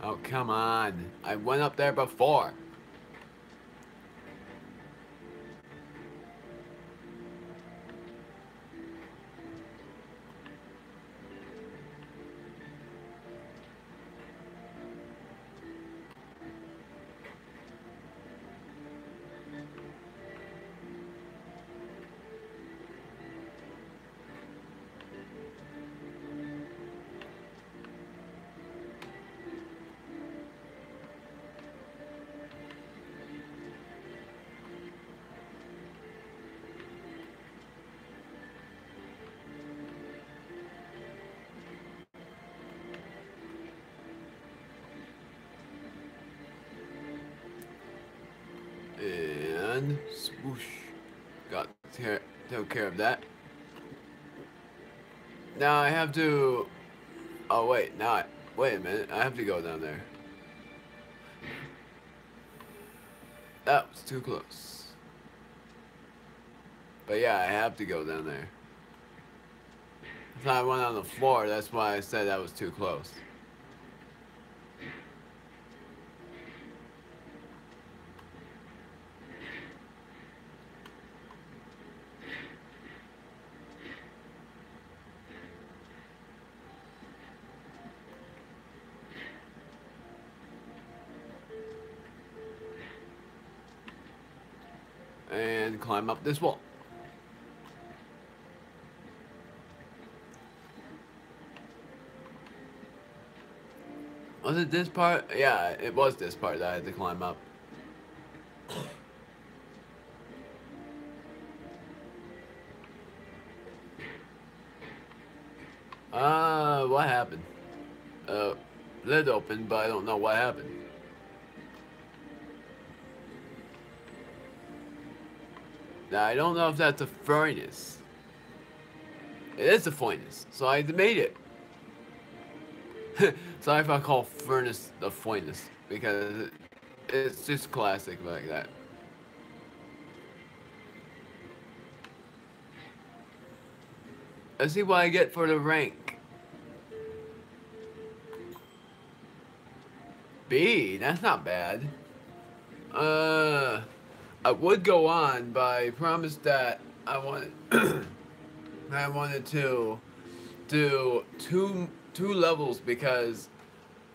Oh, come on. I went up there before. And swoosh. Took care of that. Now I have to... Oh wait, wait a minute. I have to go down there. That was too close. But yeah, I have to go down there. If I went on the floor, that's why I said that was too close. And climb up this wall. Was it this part? Yeah, it was this part that I had to climb up. What happened? Lid opened, but I don't know what happened. Now, I don't know if that's a furnace. It is the finest, so I made it. Sorry if I call furnace the finest, because it's just classic like that. Let's see what I get for the rank. B, that's not bad. I would go on, but I promised that I wanted I wanted to do two levels because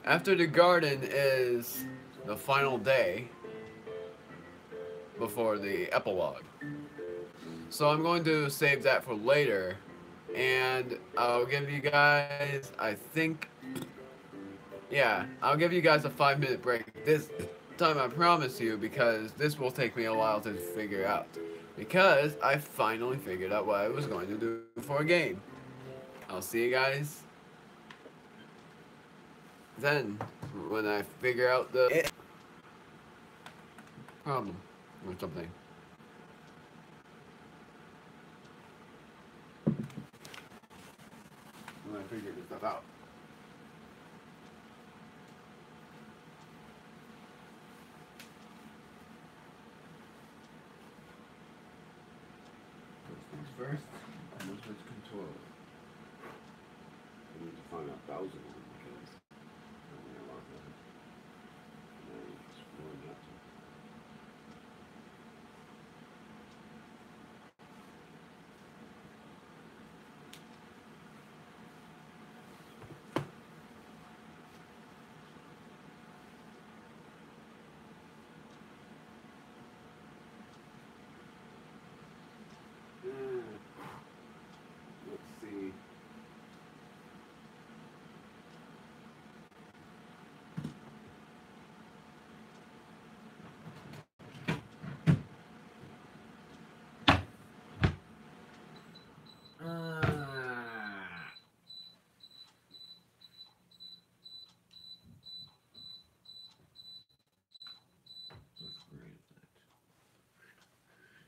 after the garden is the final day before the epilogue. So I'm going to save that for later, and I'll give you guys, I think, yeah, I'll give you guys a 5-minute break this time, I promise you, because this will take me a while to figure out. Because I finally figured out what I was going to do for a game. I'll see you guys then, when I figure out the problem or something. When I figure this stuff out. First things first, I'm going to switch controller. I need to find out 1,000 because I only have a lot of them. And I just really got to. Let's see.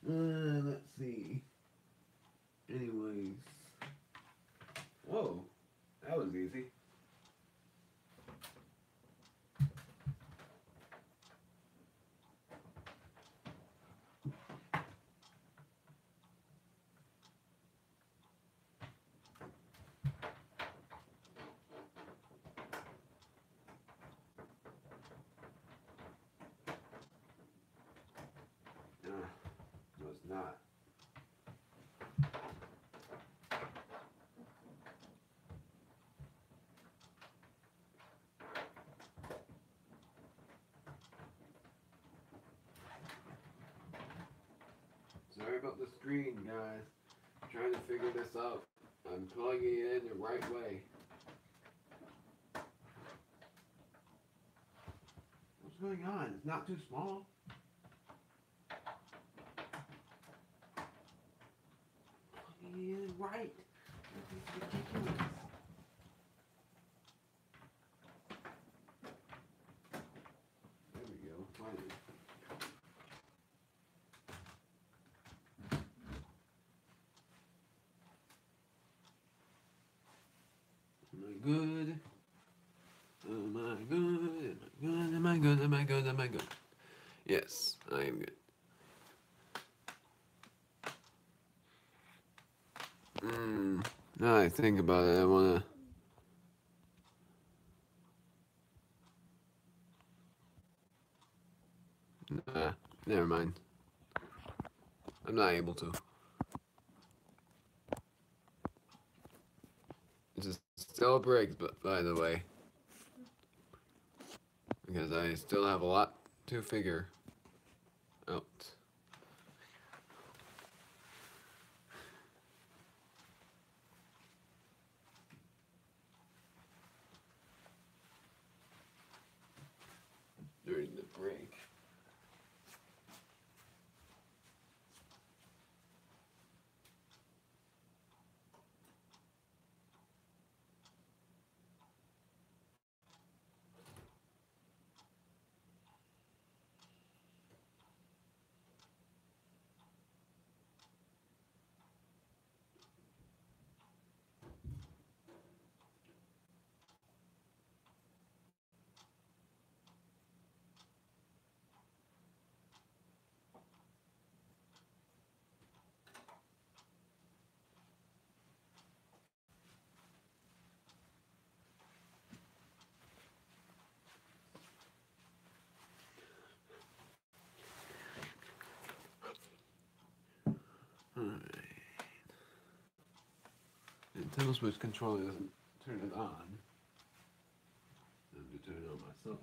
Let's see. Anyways. Oh, that was easy. Was not. Sorry about the screen, guys. I'm trying to figure this out. I'm plugging it in the right way. What's going on? It's not too small. Plugging it in right. This is ridiculous. There we go. Finally. Am I good? Am I good? Am I good? Am I good? Am I good? Am I good? Yes, I am good. Now I think about it, I wanna. Nah, never mind. I'm not able to. It just still breaks, but by the way. Because I still have a lot to figure out. During the break. Nintendo Switch controller doesn't turn it on. I have to turn it on myself.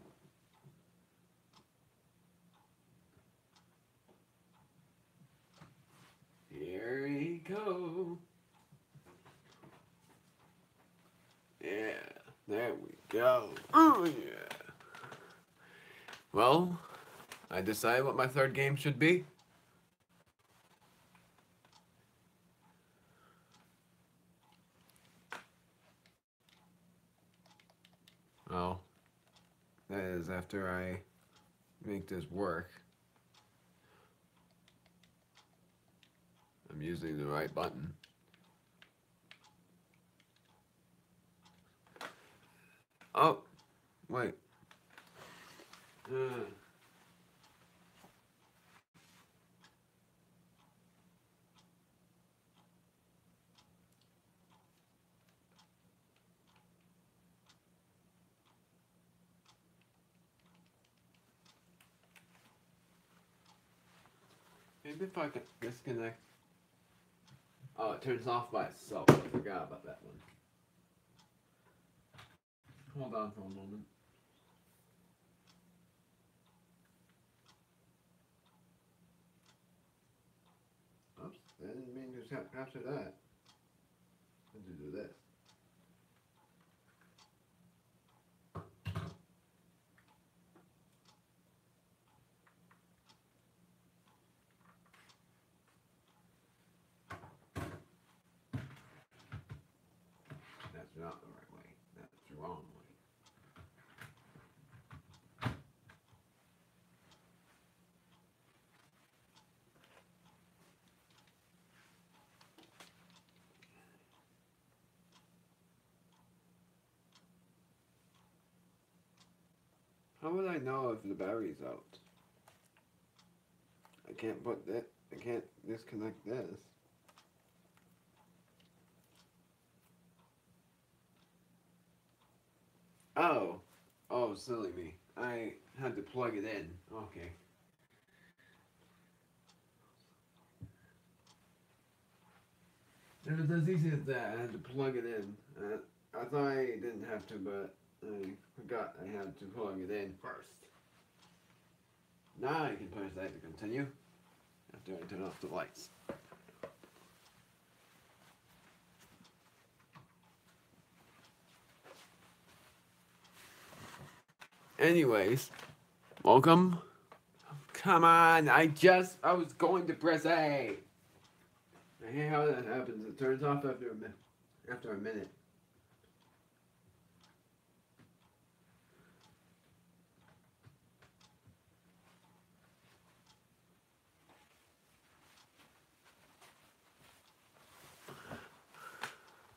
Here we go. Yeah, there we go. Oh yeah. Well, I decided what my third game should be. Well, that is after I make this work. I'm using the right button. Oh, wait. Maybe if I can disconnect. Oh, it turns off by itself. I forgot about that one. Hold on for a moment. Oops, I didn't mean to capture that. I had to do this. That's not the right way. That's the wrong way. How would I know if the battery's out? I can't put that. I can't disconnect this. Oh. Oh, silly me. I had to plug it in. Okay. It was as easy as that. I had to plug it in. I thought I didn't have to, but I forgot I had to plug it in first. Now I can press that to continue after I turn off the lights. Anyways, welcome. Come on, I was going to press A. I hate how that happens. It turns off after a minute.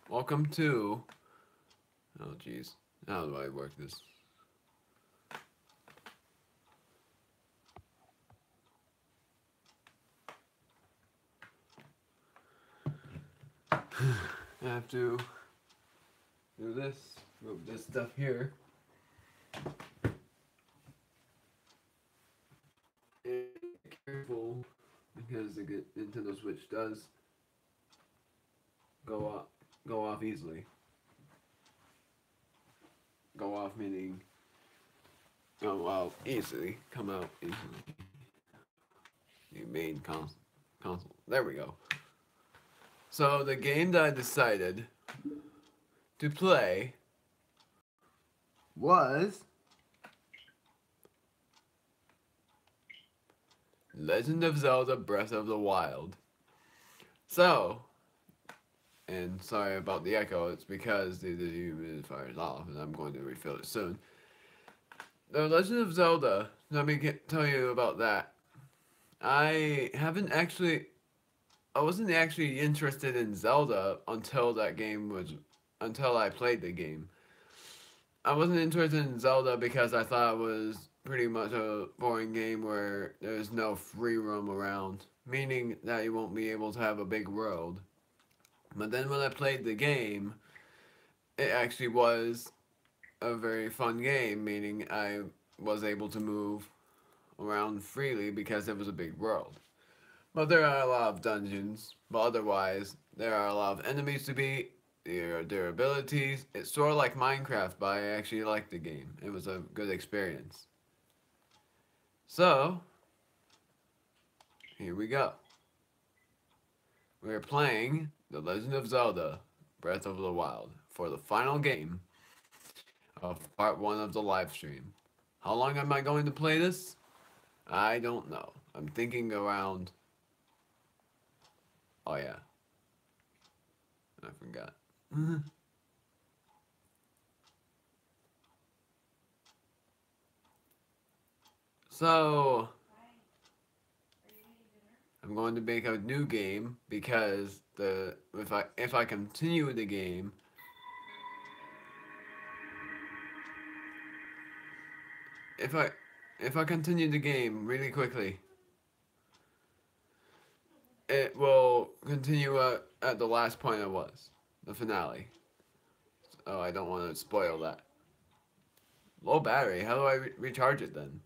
Welcome to. Oh jeez, how do I work this? I have to do this, move this stuff here. And be careful because the Nintendo Switch does go off easily. Go off meaning go out easily, come out easily. The main console. There we go. So the game that I decided to play was Legend of Zelda Breath of the Wild. So, and sorry about the echo, it's because the humidifier is off and I'm going to refill it soon. The Legend of Zelda, let me tell you about that. I wasn't actually interested in Zelda until I played the game. I wasn't interested in Zelda because I thought it was pretty much a boring game where there's no free roam around, meaning that you won't be able to have a big world. But then when I played the game, it actually was a very fun game, meaning I was able to move around freely because it was a big world. But there are a lot of dungeons, but otherwise, there are a lot of enemies to beat, your durabilities. It's sort of like Minecraft, but I actually liked the game. It was a good experience. So, here we go. We're playing The Legend of Zelda Breath of the Wild for the final game of part 1 of the live stream. How long am I going to play this? I don't know. I'm thinking around... Oh yeah. I forgot. So, I'm going to make a new game because if I continue the game, if I if I continue the game really quickly, it will continue at the last point I was, the finale. Oh, I don't want to spoil that. Low battery. How do I recharge it then?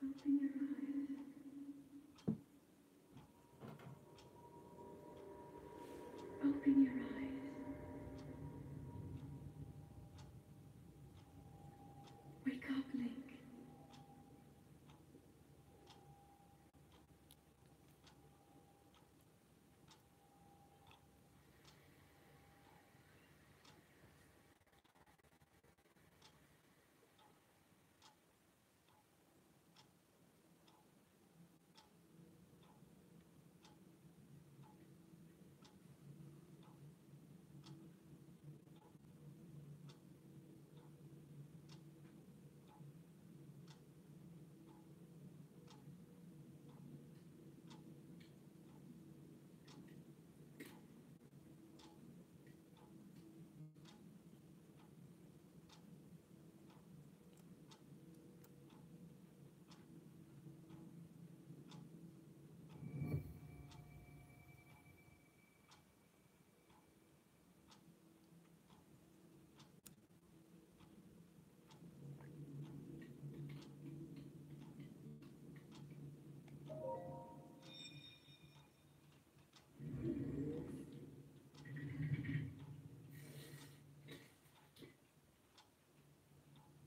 Open your eyes. Open your eyes. Wake up, Link.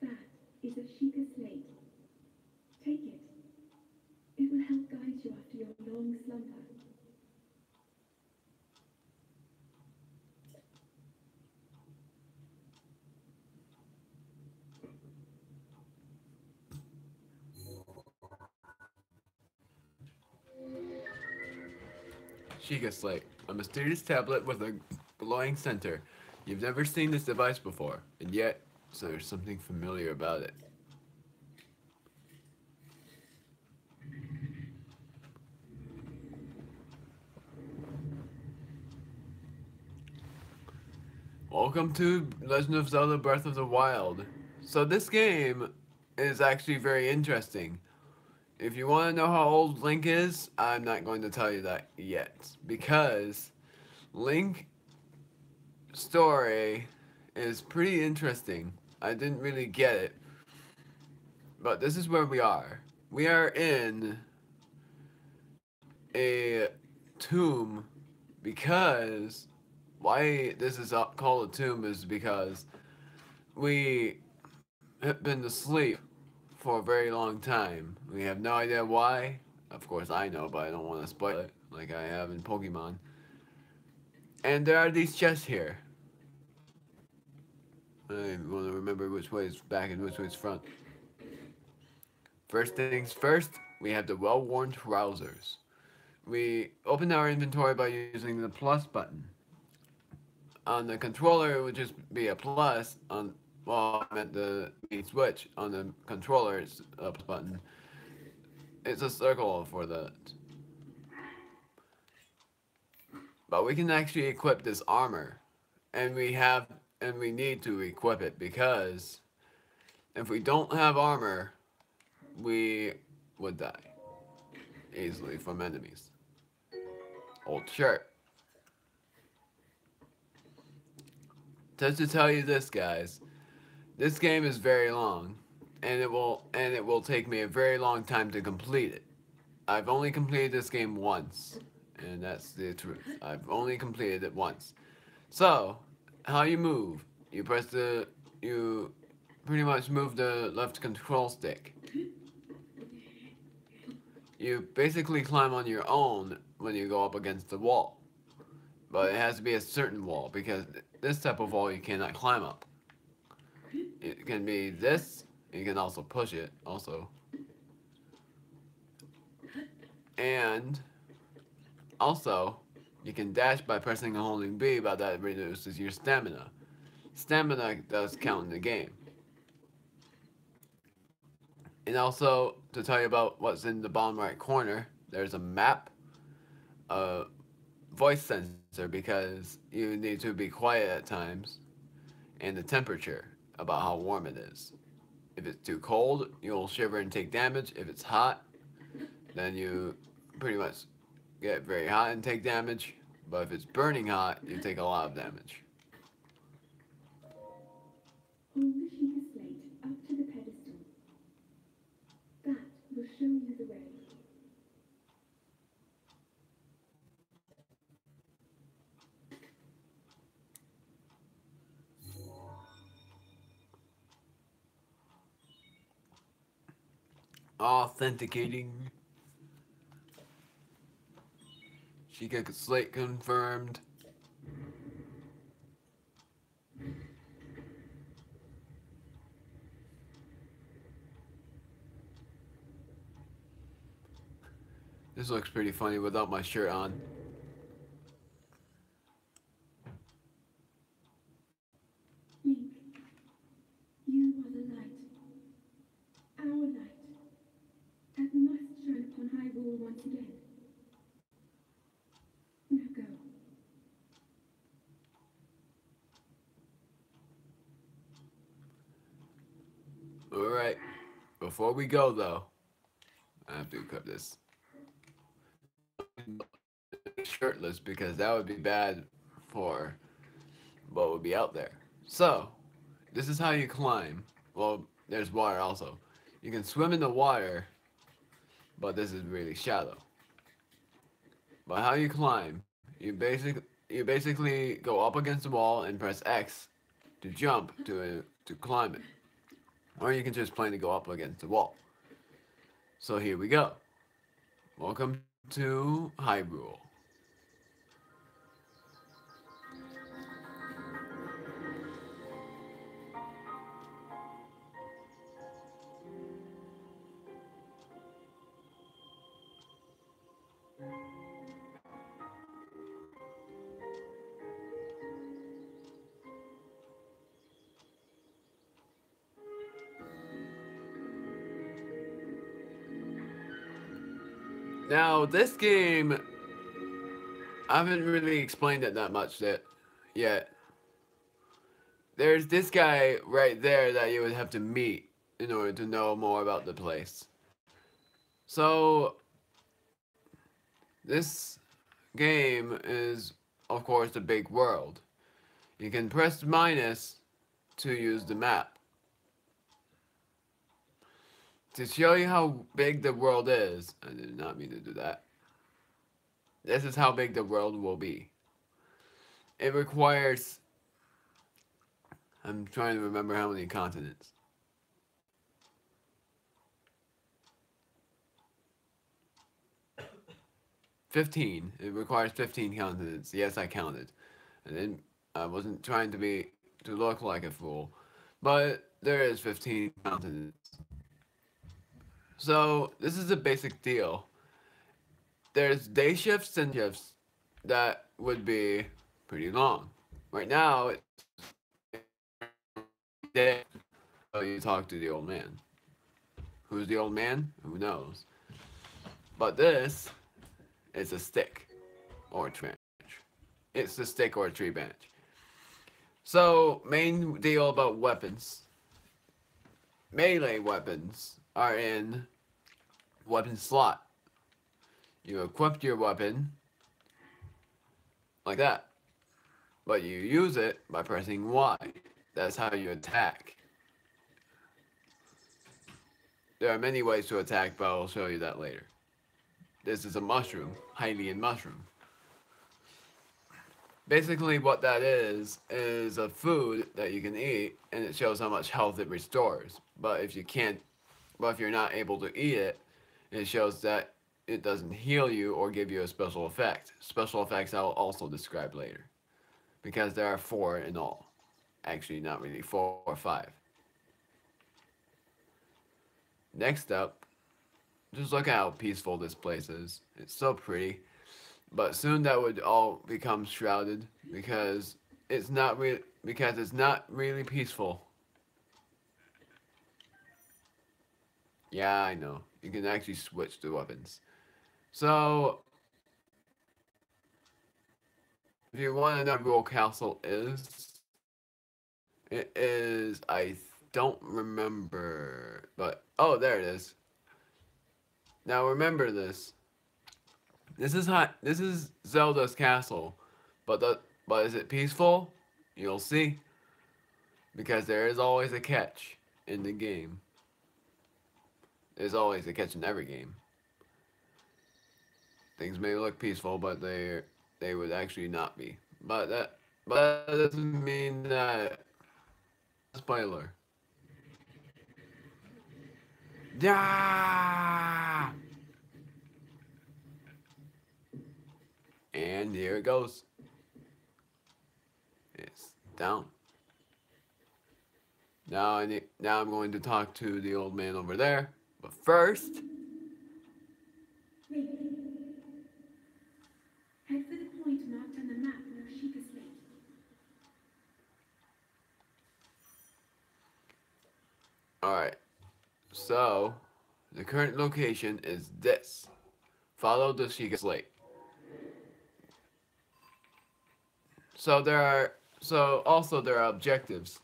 That is a Sheikah slate. Take it. It will help guide you after your long slumber. Sheikah Slate, a mysterious tablet with a glowing center. You've never seen this device before, and yet there's something familiar about it. Welcome to Legend of Zelda Breath of the Wild. So this game is actually very interesting. If you want to know how old Link is, I'm not going to tell you that yet. Because Link story is pretty interesting. I didn't really get it. But this is where we are. We are in a tomb because why this is called a tomb is because we have been asleep for a very long time. We have no idea why. Of course I know, but I don't want to spoil it like I have in Pokemon. And there are these chests here. I want to remember which way is back and which way is front. First things first, we have the well-worn trousers. We open our inventory by using the plus button. On the controller, it would just be a plus. Well, I meant the main switch. On the controller, it's a plus button. It's a circle for that. But we can actually equip this armor. And we need to equip it because if we don't have armor, we would die easily from enemies. Old shirt. Just to tell you this, guys, this game is very long, and it will take me a very long time to complete it. I've only completed this game once, and that's the truth. I've only completed it once. So, how you move? You pretty much move the left control stick. You basically climb on your own when you go up against the wall. But it has to be a certain wall, because this type of wall you cannot climb up. It can be this, you can also push it, also. And, also, you can dash by pressing and holding B, but that reduces your stamina. Stamina does count in the game. And also, to tell you about what's in the bottom right corner, there's a map, a voice sensor because you need to be quiet at times, and the temperature, about how warm it is. If it's too cold, you'll shiver and take damage. If it's hot, then you pretty much get very hot and take damage. But if it's burning hot, you take a lot of damage. Hold the sheet of slate up to the pedestal. That will show you the way. Authenticating. Sheikah slate confirmed. This looks pretty funny without my shirt on. Link, you are the light. Our light. That must shine upon Hyrule once again. Now go. Alright. Before we go, though, I have to cut this. Shirtless, because that would be bad for what would be out there. So, this is how you climb. Well, there's water also. You can swim in the water, but this is really shallow. But how you climb, you basically go up against the wall and press X to jump to climb it. Or you can just plainly go up against the wall. So here we go. Welcome to Hyrule. Now, this game, I haven't really explained it that much yet. There's this guy right there that you would have to meet in order to know more about the place. So, this game is, of course, the big world. You can press minus to use the map. To show you how big the world is, I did not mean to do that. This is how big the world will be. It requires, I'm trying to remember how many continents. $15. It requires 15 continents. Yes, I counted. And then I wasn't trying to look like a fool. But there is 15 continents. So, this is a basic deal. There's day shifts and shifts that would be pretty long. Right now, it's day. So you talk to the old man. Who's the old man? Who knows? But this is a stick or a trench. It's the stick or a tree branch. So, main deal about weapons. Melee weapons are in weapon slot. You equip your weapon like that, but you use it by pressing Y. That's how you attack. There are many ways to attack, but I'll show you that later. This is a mushroom, Hylian mushroom. Basically what that is a food that you can eat, and it shows how much health it restores. But if you're not able to eat it, it shows that it doesn't heal you or give you a special effect. Special effects I will also describe later. Because there are 4 in all. Actually, not really, 4 or 5. Next up, just look at how peaceful this place is. It's so pretty. But soon that would all become shrouded because it's not really peaceful. Yeah, I know. You can actually switch the weapons. So, if you want to know where Hyrule Castle is, it is, I don't remember, but, oh, there it is. Now remember this. This is Zelda's castle, but is it peaceful? You'll see, because there is always a catch in the game. There's always a catch in every game. Things may look peaceful, but they would actually not be. But that doesn't mean that. Spoiler. Yeah. And here it goes. It's down. Now I'm going to talk to the old man over there. But first, Wait. Head for the point marked on the map near Sheikah's Lake. alright. So, the current location is this. Follow the Sheikah's Lake. So there are objectives.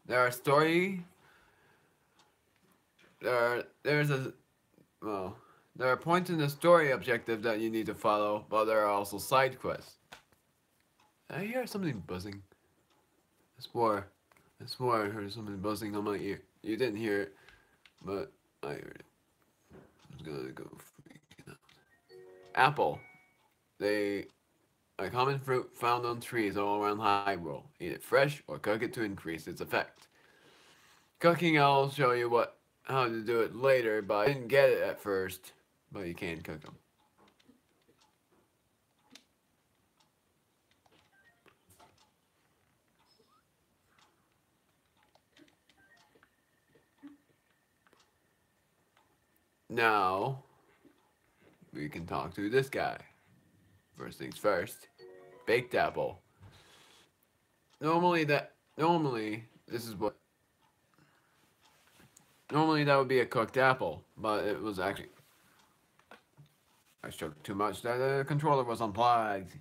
There are points in the story objective that you need to follow, but there are also side quests. Did I hear something buzzing? I swore I heard something buzzing on my ear. You didn't hear it, but I heard it. I was gonna go freaking out. Apple. A common fruit found on trees all around Hyrule. Eat it fresh or cook it to increase its effect. Cooking, I'll show you how to do it later, but I didn't get it at first. But you can cook them. Now, we can talk to this guy. First things first, baked apple. Normally that would be a cooked apple, but it was actually, I shook too much that the controller was unplugged.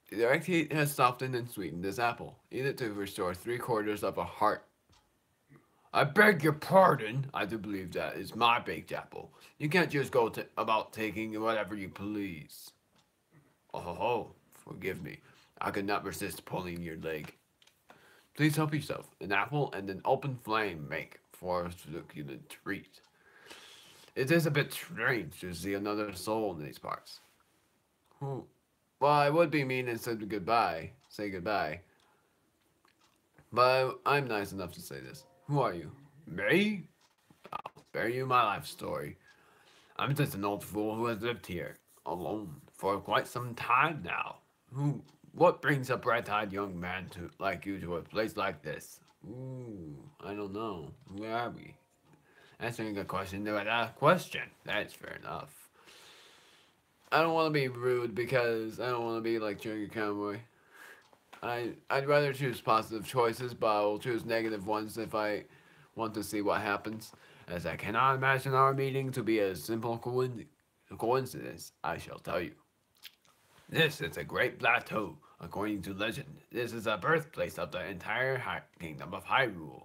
The direct heat has softened and sweetened this apple. Eat it to restore 3/4 of a heart. I beg your pardon. I do believe that is my baked apple. You can't just go about taking whatever you please. Oh, forgive me. I could not resist pulling your leg. Please help yourself. An apple and an open flame make for a succulent treat. It is a bit strange to see another soul in these parts. Well, I would be mean and say goodbye. But I'm nice enough to say this. Who are you? Me? I'll spare you my life story. I'm just an old fool who has lived here, alone, for quite some time now. What brings a bright-eyed young man like you to a place like this? Ooh, I don't know. Where are we? Answering a question to a question. That's fair enough. I don't want to be rude because I don't want to be like Junior Cowboy. I'd rather choose positive choices, but I will choose negative ones if I want to see what happens, as I cannot imagine our meeting to be a simple a coincidence, I shall tell you. This is a great plateau. According to legend, this is the birthplace of the entire kingdom of Hyrule.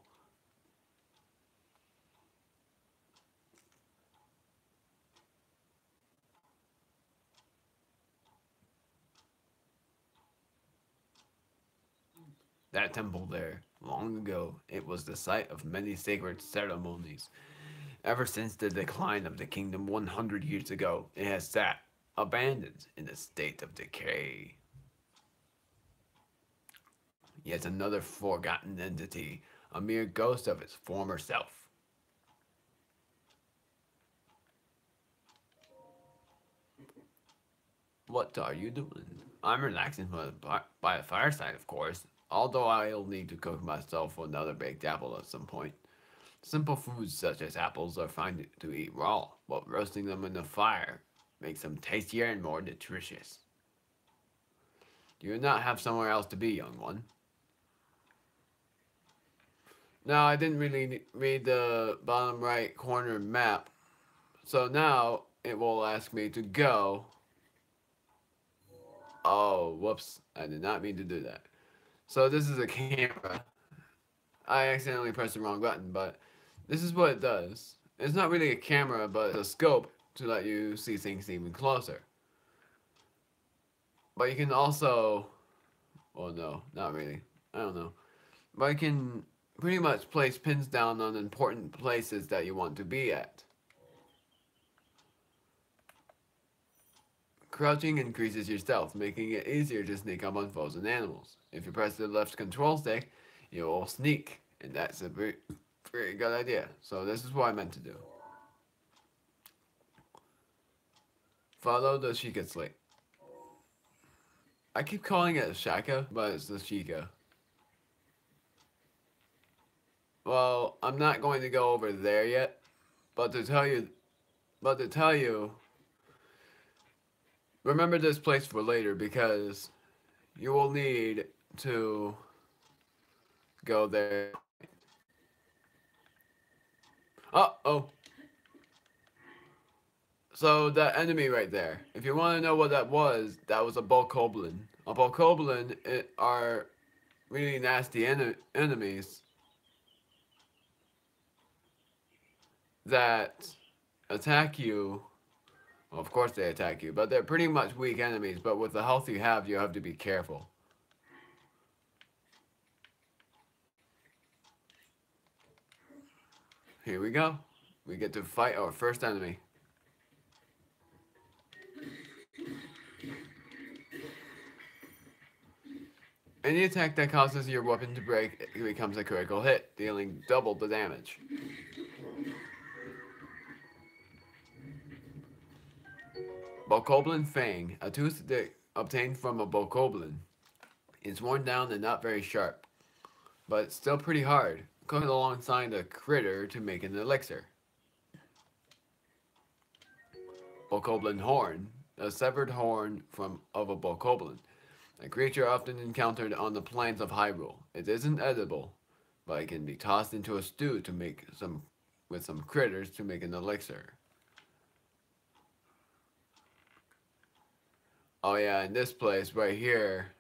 That temple there, long ago, it was the site of many sacred ceremonies. Ever since the decline of the kingdom 100 years ago, it has sat, abandoned, in a state of decay. Yet another forgotten entity, a mere ghost of its former self. What are you doing? I'm relaxing by the fireside, of course, although I'll need to cook myself another baked apple at some point. Simple foods such as apples are fine to eat raw, but roasting them in the fire makes them tastier and more nutritious. Do you not have somewhere else to be, young one? Now, I didn't really read the bottom right corner map, so now it will ask me to go. Oh, whoops, I did not mean to do that. So this is a camera. I accidentally pressed the wrong button, but this is what it does. It's not really a camera, but it's a scope to let you see things even closer. But you can also, well, no, not really. I don't know. But you can pretty much place pins down on important places that you want to be at. Crouching increases your stealth, making it easier to sneak up on foes and animals. If you press the left control stick, you will sneak, and that's a very good idea. So this is what I meant to do. Follow the Sheikah slate. I keep calling it a Shaka, but it's the Sheikah. Well, I'm not going to go over there yet, but to tell you, remember this place for later because you will need to go there. Oh. So that enemy right there, if you want to know what that was a Bokoblin. A Bokoblin are really nasty enemies that attack you. Well, of course they attack you, but they're pretty much weak enemies, but with the health you have to be careful. Here we go. We get to fight our first enemy. Any attack that causes your weapon to break becomes a critical hit, dealing double the damage. Bokoblin Fang, a tooth obtained from a Bokoblin, is worn down and not very sharp, but it's still pretty hard. Cooked alongside a critter to make an elixir. Bokoblin Horn, a severed horn of a Bokoblin, a creature often encountered on the plains of Hyrule. It isn't edible, but it can be tossed into a stew to make with some critters to make an elixir. Oh yeah, and this place right here,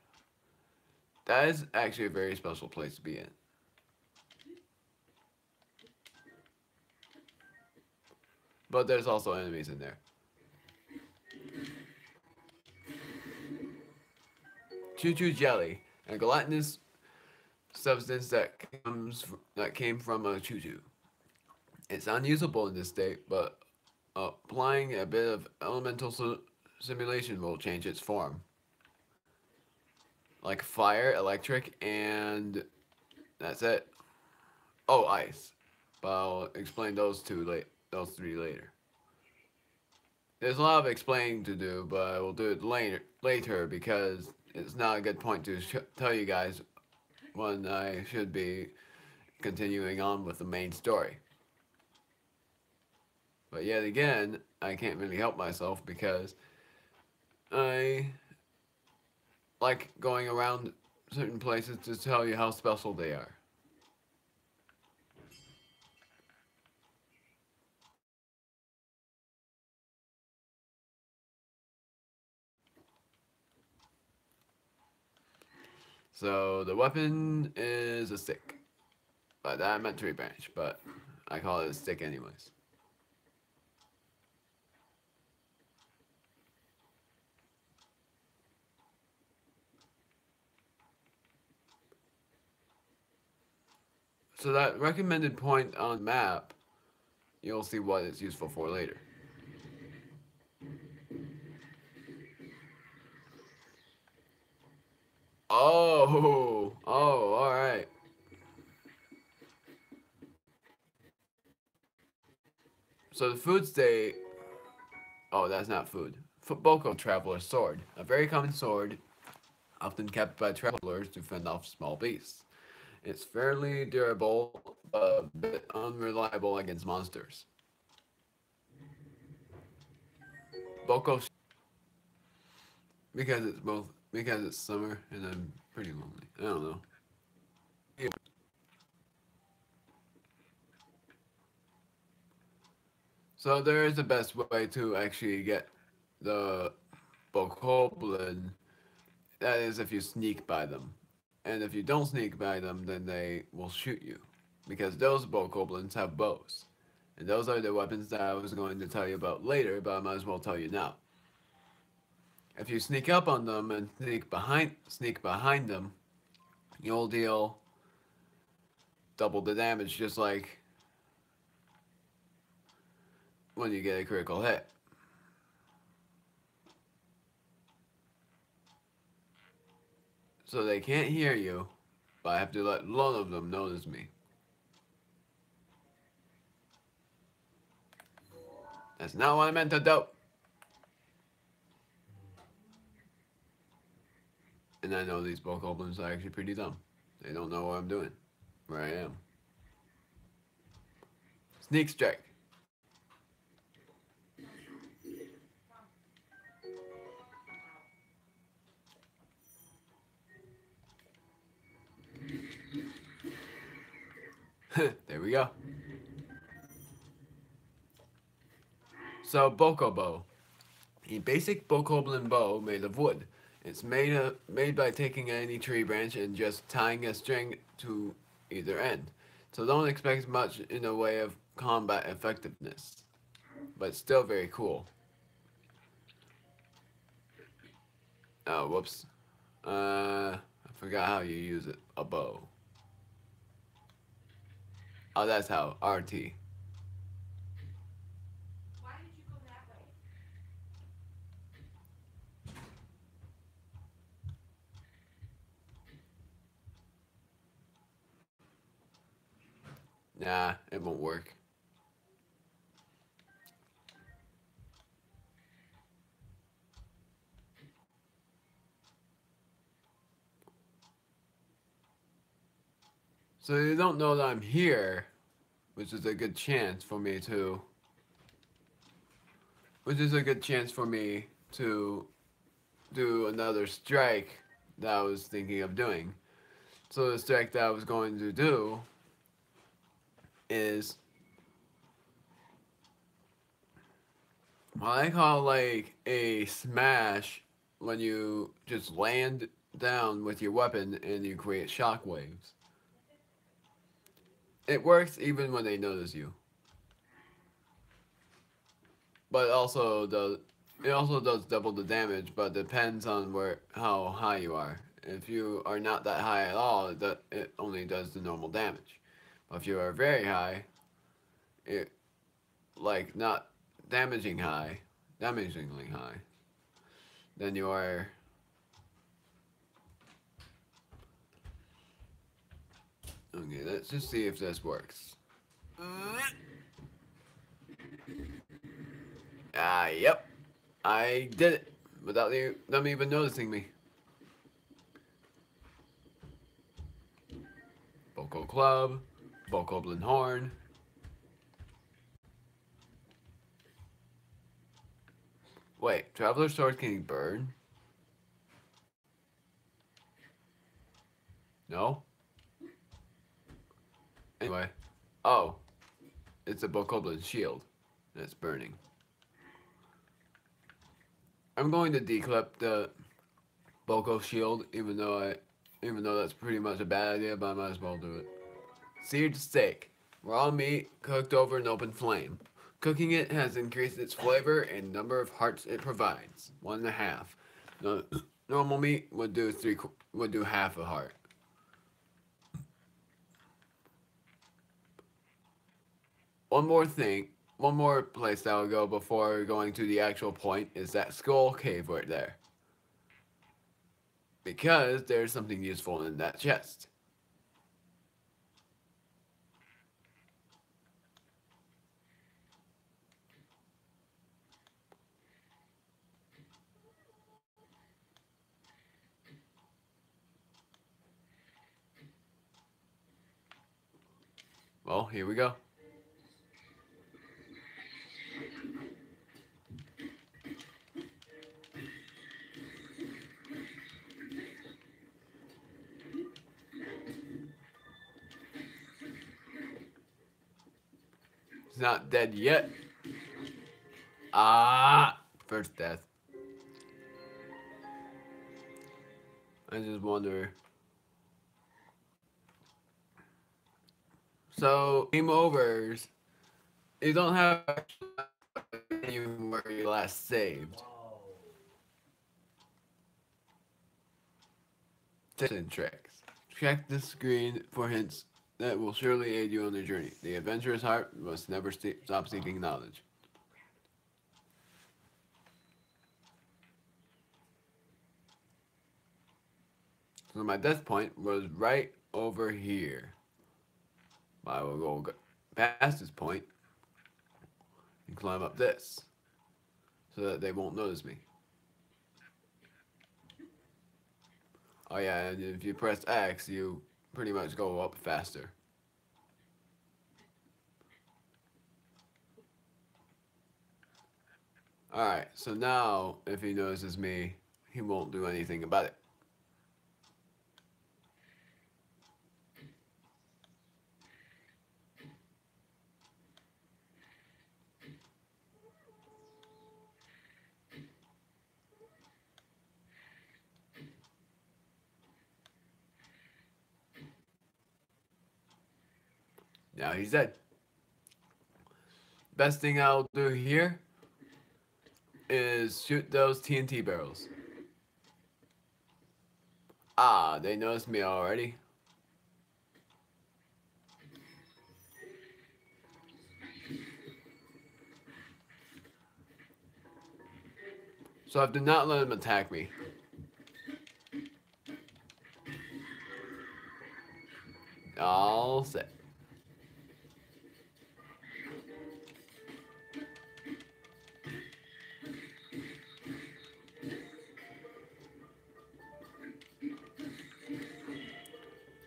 that is actually a very special place to be in. But there's also enemies in there. Choo-choo jelly, a gelatinous substance that came from a choo-choo. It's unusable in this state, but applying a bit of elemental simulation will change its form. Like fire, electric, and that's it. Oh, ice. But I'll explain those three later. There's a lot of explaining to do, but I will do it later because it's not a good point to tell you guys when I should be continuing on with the main story. But yet again, I can't really help myself because I like going around certain places to tell you how special they are. So the weapon is a stick. But that meant tree branch, but I call it a stick anyways. So that recommended point on the map, you'll see what it's useful for later. Oh, alright. So the food state, oh, that's not food. Boko Traveler's Sword, a very common sword, often kept by travelers to fend off small beasts. It's fairly durable, but a bit unreliable against monsters. Boko, because it's summer and I'm pretty lonely. I don't know. So there is the best way to actually get the Bokoblin. That is if you sneak by them. And if you don't sneak by them, then they will shoot you. Because those Bokoblins have bows. And those are the weapons that I was going to tell you about later, but I might as well tell you now. If you sneak up on them and sneak behind them, you'll deal double the damage, just like when you get a critical hit. So they can't hear you, but I have to let none of them notice me. That's not what I meant to do. And I know these Bokoblins are actually pretty dumb. They don't know what I'm doing, where I am. Sneak strike. There we go. So Bokobo, a basic Bokoblin bow made of wood. It's made by taking any tree branch and just tying a string to either end. So don't expect much in the way of combat effectiveness, but it's still very cool. Oh, whoops. I forgot how you use it. A bow. Oh, that's how. RT. Nah, it won't work. So you don't know that I'm here, which is a good chance for me to... Which is a good chance for me to do another strike that I was thinking of doing. So the strike that I was going to do is what I call like a smash when you just land down with your weapon and you create shockwaves. It works even when they notice you. But it also does double the damage, but depends on how high you are. If you are not that high at all, it only does the normal damage. But if you are very high, it like not damagingly high, then you are. Okay, let's just see if this works. Yep. I did it without them even noticing me. Boko Club, Bokoblin Horn. Wait, Traveler's Sword can burn? No? Anyway. Oh. It's a Bokoblin shield. That's burning. I'm going to declip the Boko shield, even though even though that's pretty much a bad idea, but I might as well do it. Seared steak. Raw meat cooked over an open flame. Cooking it has increased its flavor and number of hearts it provides. 1.5. No, normal meat would do half a heart. One more thing, one more place that I'll go before going to the actual point is that skull cave right there. Because there's something useful in that chest. Well, here we go. He's not dead yet. Ah! First death. I just wonder. So, game overs. You don't have even where you last saved. Tips and tricks. Check the screen for hints that will surely aid you on the journey. The adventurous heart must never stop seeking knowledge. So my death point was right over here. I will go past this point and climb up this so that they won't notice me. Oh yeah, and if you press X, you pretty much go up faster. Alright, so now if he notices me, he won't do anything about it. Now he's dead. Best thing I'll do here is shoot those TNT barrels. Ah, they noticed me already. So I have to not let them attack me. All set.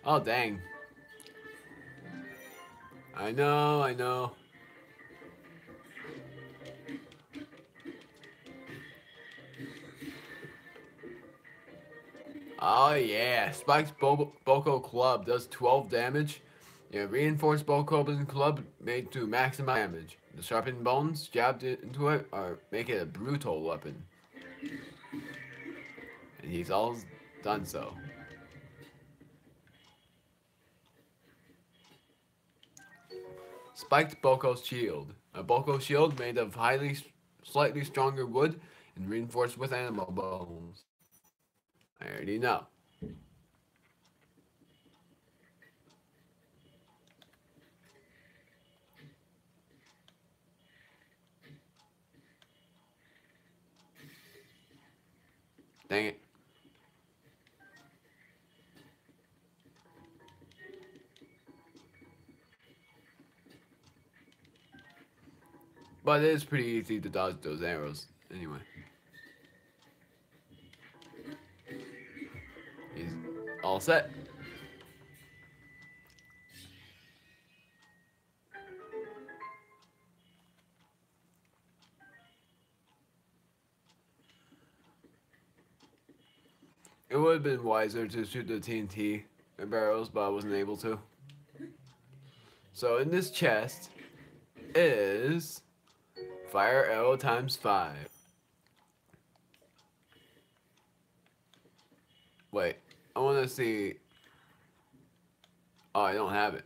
Oh, dang. I know, I know. Oh yeah, Spike's Boko Club does 12 damage. Yeah, reinforced Boko Club made to maximize damage. The sharpened bones jabbed into it or make it a brutal weapon. And he's all done so. Spiked Boko's Shield. A Boko shield made of slightly stronger wood and reinforced with animal bones. I already know. Dang it. But it is pretty easy to dodge those arrows, anyway. He's all set. It would have been wiser to shoot the TNT barrels, but I wasn't able to. So in this chest is fire arrow times 5. Wait, I want to see. Oh, I don't have it.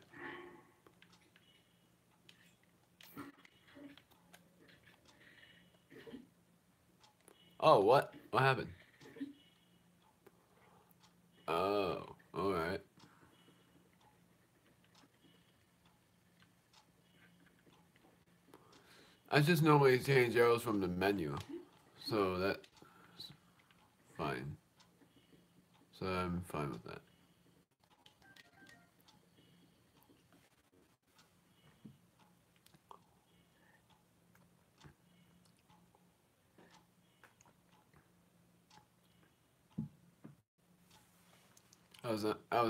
Oh, what? What happened? Oh, alright. I just normally change arrows from the menu. So that's fine. So I'm fine with that. I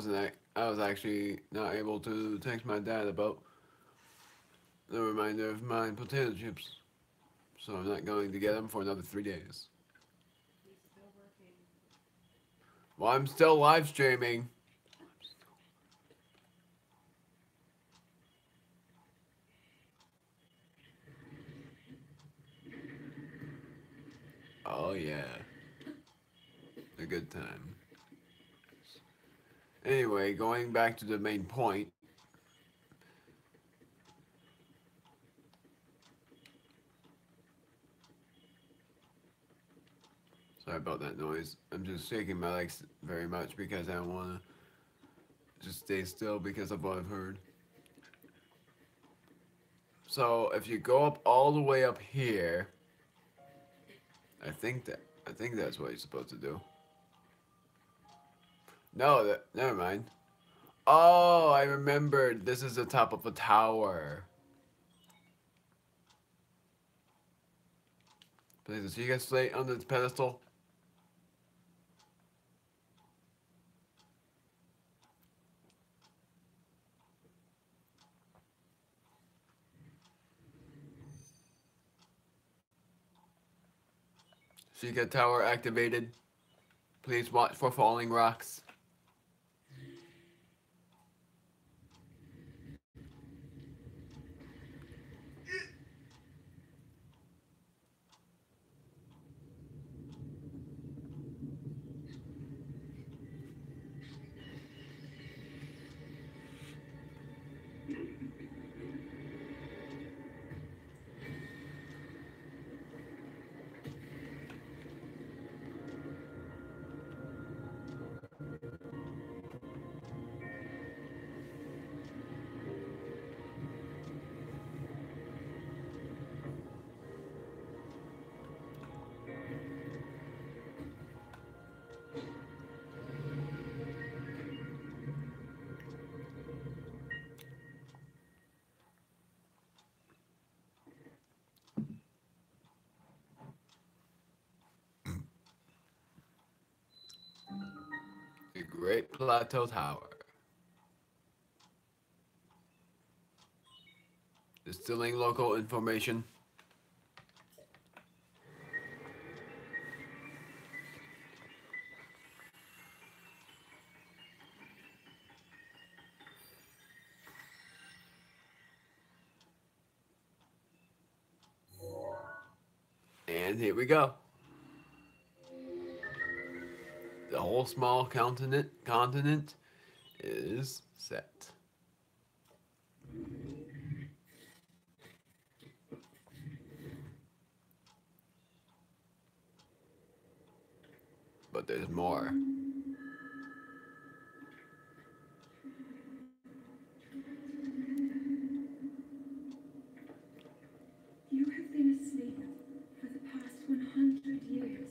was actually not able to text my dad about the reminder of my potato chips. So I'm not going to get them for another 3 days. Well, I'm still live streaming. Oh yeah. A good time. Anyway, going back to the main point. Sorry about that noise. I'm just shaking my legs very much because I don't want to just stay still because of what I've heard. So if you go up all the way up here, I think that's what you're supposed to do. No, never mind. Oh, I remembered. This is the top of a tower. Place a secret slate on the pedestal. Secret tower activated. Please watch for falling rocks. The Great Plateau Tower. Distilling local information. And here we go. The whole small continent is set. But there's more. You have been asleep for the past 100 years.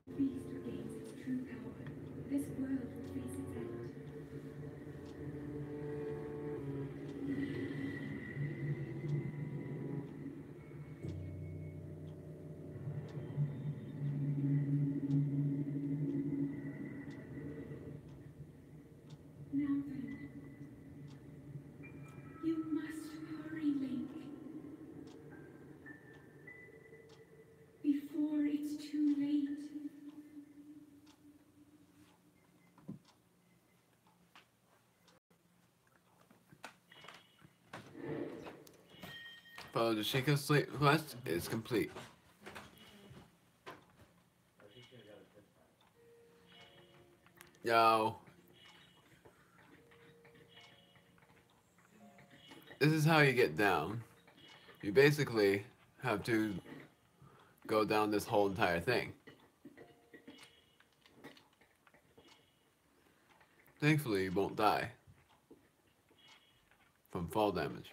The beast regains its true power. This world will face its end. Now then, you must hurry, Link. Before it's too late. Follow the Sheikah Slate quest is complete. Yo. This is how you get down. You basically have to go down this whole entire thing. Thankfully, you won't die from fall damage.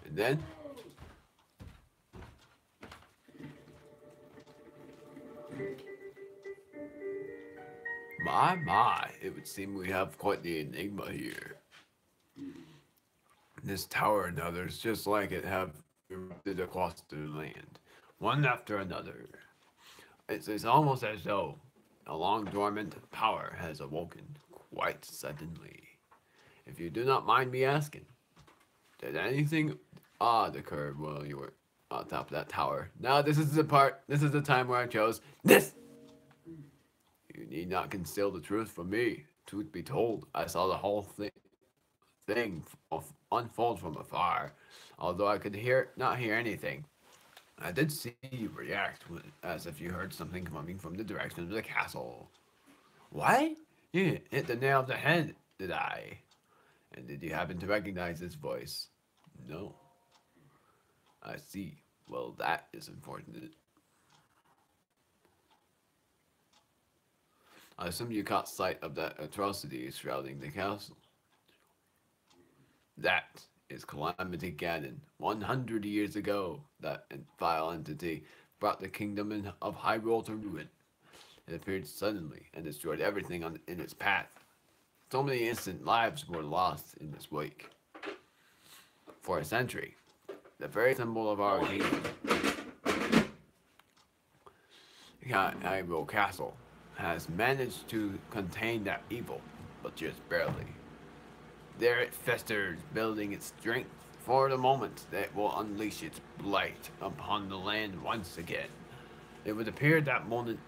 And then, my, it would seem we have quite the enigma here. This tower and others just like it have erupted across the land, one after another. It's almost as though a long dormant power has awoken quite suddenly. If you do not mind me asking, did anything odd occur while you were on top of that tower? Now this is the time where I chose this! You need not conceal the truth from me. Truth be told, I saw the whole thing unfold from afar. Although I could not hear anything, I did see you react as if you heard something coming from the direction of the castle. What? You hit the nail on the head, did I? And did you happen to recognize this voice? No. I see. Well, that is unfortunate. I assume you caught sight of that atrocity shrouding the castle. That is Calamity Ganon. 100 years ago, that vile entity brought the kingdom of Hyrule to ruin. It appeared suddenly and destroyed everything in its path. So many innocent lives were lost in its wake. For a century, the very symbol of our kingdom, Hyrule Castle, has managed to contain that evil, but just barely. There it festers, building its strength for the moment that will unleash its blight upon the land once again. It would appear that moment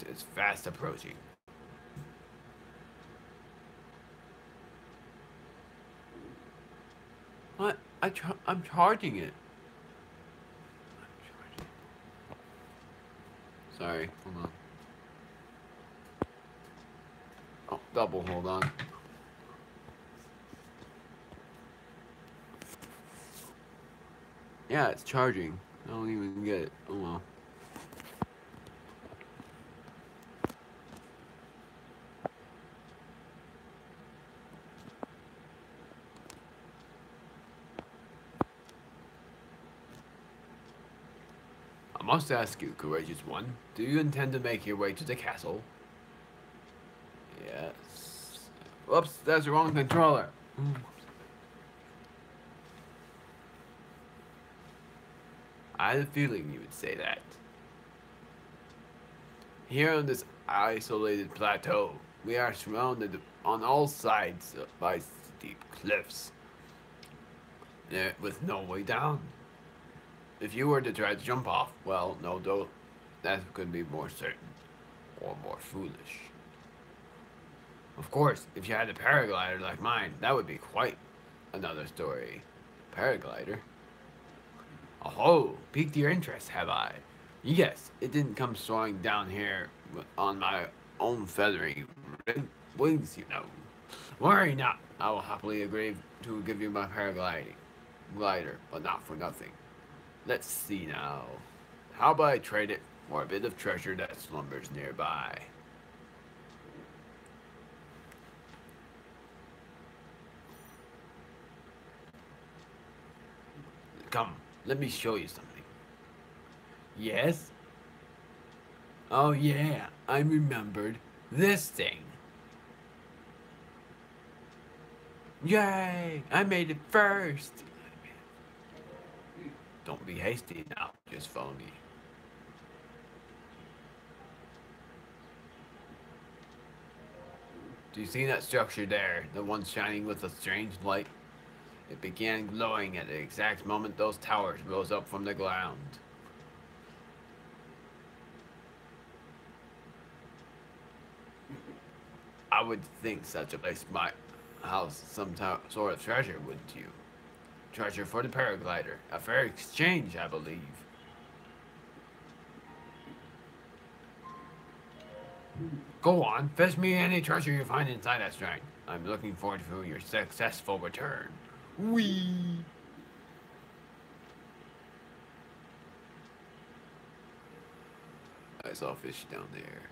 is fast approaching. What? I'm charging it. Sorry, hold on. Oh, double, hold on. Yeah, it's charging. I don't even get it. Oh well. I must ask you, courageous one, do you intend to make your way to the castle? Yes. Whoops, that's the wrong controller. I had a feeling you would say that. Here on this isolated plateau, we are surrounded on all sides by steep cliffs, with no way down. If you were to try to jump off, well, no, though, that could be more certain, or more foolish. Of course, if you had a paraglider like mine, that would be quite another story. Paraglider? Oh, piqued your interest, have I? Yes, it didn't come soaring down here on my own feathery wings, you know. Worry not, I will happily agree to give you my glider, but not for nothing. Let's see now. How about I trade it for a bit of treasure that slumbers nearby? Come, let me show you something. Yes? Oh yeah, I remembered. This thing. Yay! I made it first! Don't be hasty now, just follow me. Do you see that structure there? The one shining with a strange light? It began glowing at the exact moment those towers rose up from the ground. I would think such a place might house some sort of treasure, wouldn't you? Treasure for the paraglider. A fair exchange, I believe. Go on, fetch me any treasure you find inside that shrine. I'm looking forward to your successful return. Whee! I saw a fish down there.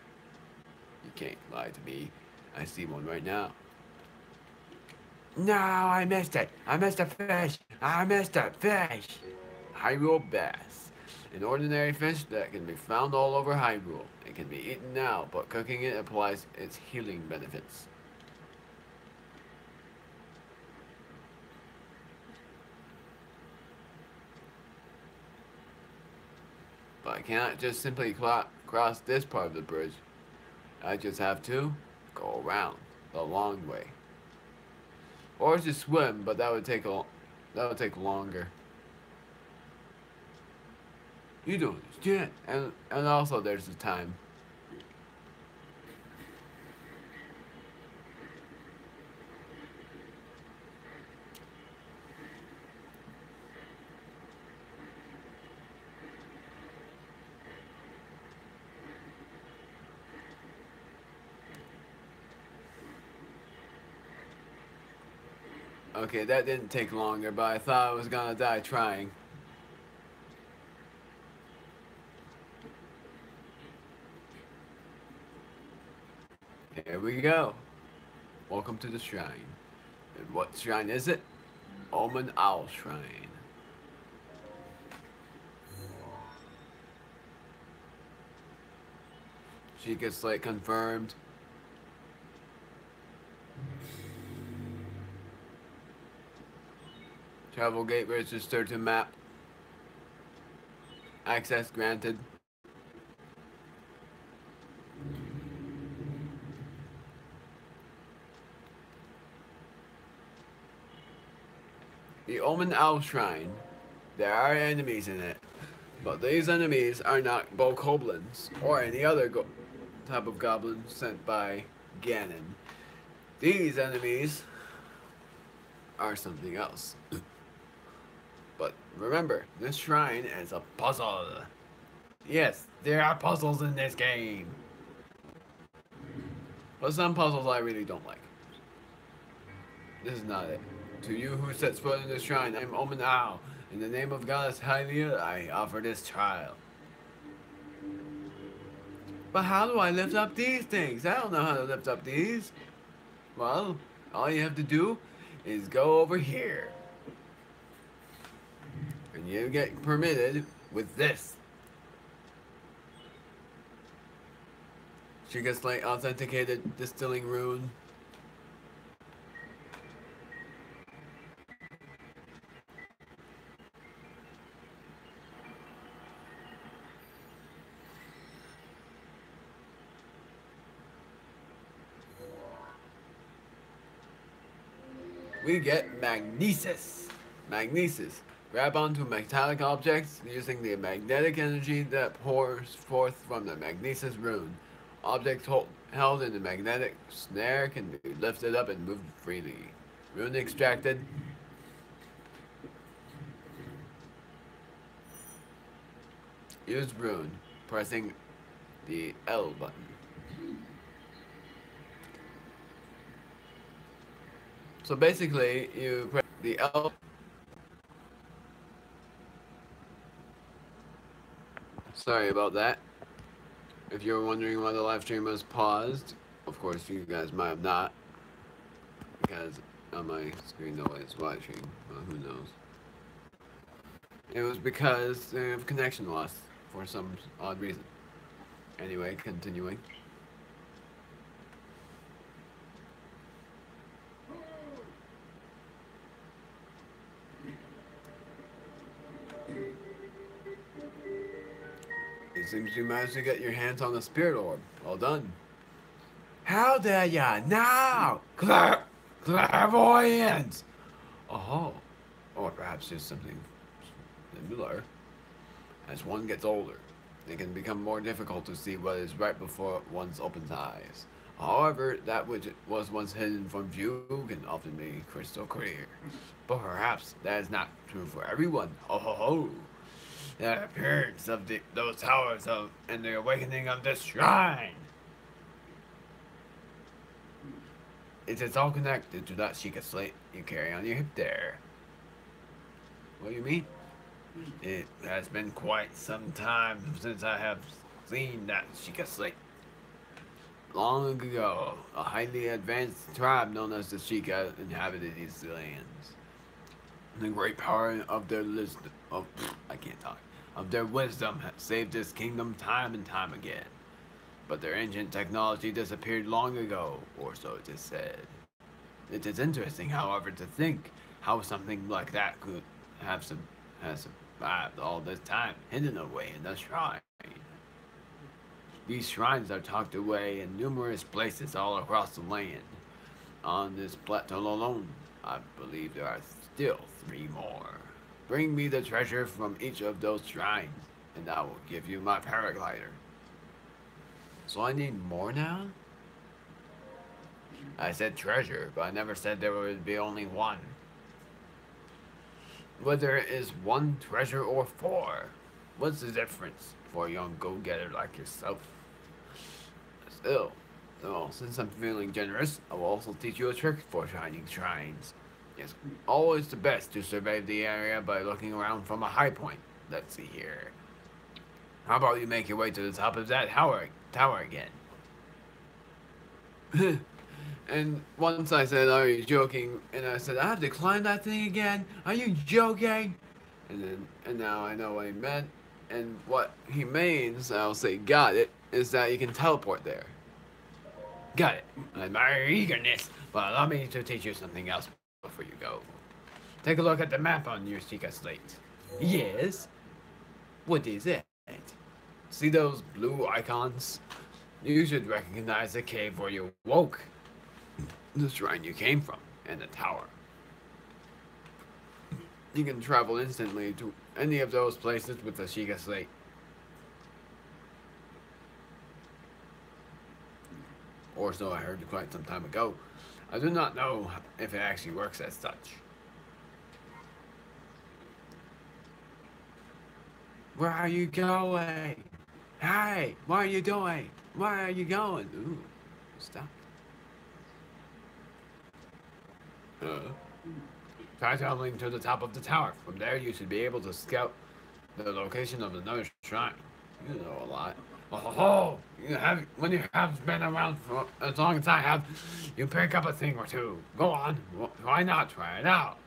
You can't lie to me. I see one right now. No, I missed it. I missed a fish. I missed a fish. Hyrule bass. An ordinary fish that can be found all over Hyrule. It can be eaten now, but cooking it applies its healing benefits. But I cannot just simply cross this part of the bridge. I just have to go around the long way. Or just swim, but that would take longer. You don't understand. And also there's the time. Okay, that didn't take longer, but I thought I was gonna die trying. Here we go. Welcome to the shrine. And what shrine is it? Omen Owl Shrine. Sheikah Slate confirmed. Travel gate registered to map. Access granted. The Omen Owl Shrine. There are enemies in it, but these enemies are not bokoblins or any other type of goblin sent by Ganon. These enemies are something else. But remember, this shrine is a puzzle. Yes, there are puzzles in this game. But some puzzles I really don't like. This is not it. To you who sets foot in this shrine, I am Omen Owl. In the name of Goddess Hylia, I offer this trial. But how do I lift up these things? I don't know how to lift up these. Well, all you have to do is go over here. And you get permitted with this. Sheikah Slate authenticated distilling rune. We get magnesis. Magnesis. Grab onto metallic objects using the magnetic energy that pours forth from the magnesis rune. Objects held in the magnetic snare can be lifted up and moved freely. Rune extracted. Use rune, pressing the L button. So basically, you press the L. Sorry about that. If you're wondering why the live stream was paused, of course you guys might have not, because on my screen no it's watching. Well, who knows? It was because of connection loss for some odd reason. Anyway, continuing. It seems you managed to get your hands on the spirit orb. Well done. How dare ya? Now! Clairvoyance! Oh. Or perhaps just something similar. As one gets older, it can become more difficult to see what is right before one's opens eyes. However, that which was once hidden from view can often be crystal clear. But perhaps that is not true for everyone. Ho ho ho! The appearance of those towers and the awakening of this shrine. It is all connected to that Sheikah slate you carry on your hip there. What do you mean? It has been quite some time since I have seen that Sheikah slate. Long ago, a highly advanced tribe known as the Sheikah inhabited these lands. The great power of their I can't talk. Of their wisdom has saved this kingdom time and time again. But their ancient technology disappeared long ago, or so it is said. It is interesting, however, to think how something like that could has survived all this time, hidden away in the shrine. These shrines are tucked away in numerous places all across the land. On this plateau alone, I believe there are still 3 more. Bring me the treasure from each of those shrines, and I will give you my paraglider. So I need more now? I said treasure, but I never said there would be only one. Whether it is 1 treasure or 4, what's the difference for a young go-getter like yourself? Still, though, since I'm feeling generous, I will also teach you a trick for shining shrines. It's always the best to survey the area by looking around from a high point. Let's see here. How about you make your way to the top of that tower again? And once I said, "Are you joking?" And I said, "I have to climb that thing again? Are you joking?" And now I know what he meant. And what he means, I'll say, "Got it," is that you can teleport there. Got it. I admire your eagerness, but allow me to teach you something else before you go. Take a look at the map on your Sheikah slate. Yes? What is it? See those blue icons? You should recognize the cave where you woke, the shrine you came from, and the tower. You can travel instantly to any of those places with the Sheikah slate. Or so I heard quite some time ago. I do not know if it actually works as such. Where are you going? Hey, what are you doing? Where are you going? Ooh, stop. Try traveling to the top of the tower. From there, you should be able to scout the location of another shrine. You know a lot. Oh, when you have been around for as long as I have, you pick up a thing or two. Go on. Why not try it out?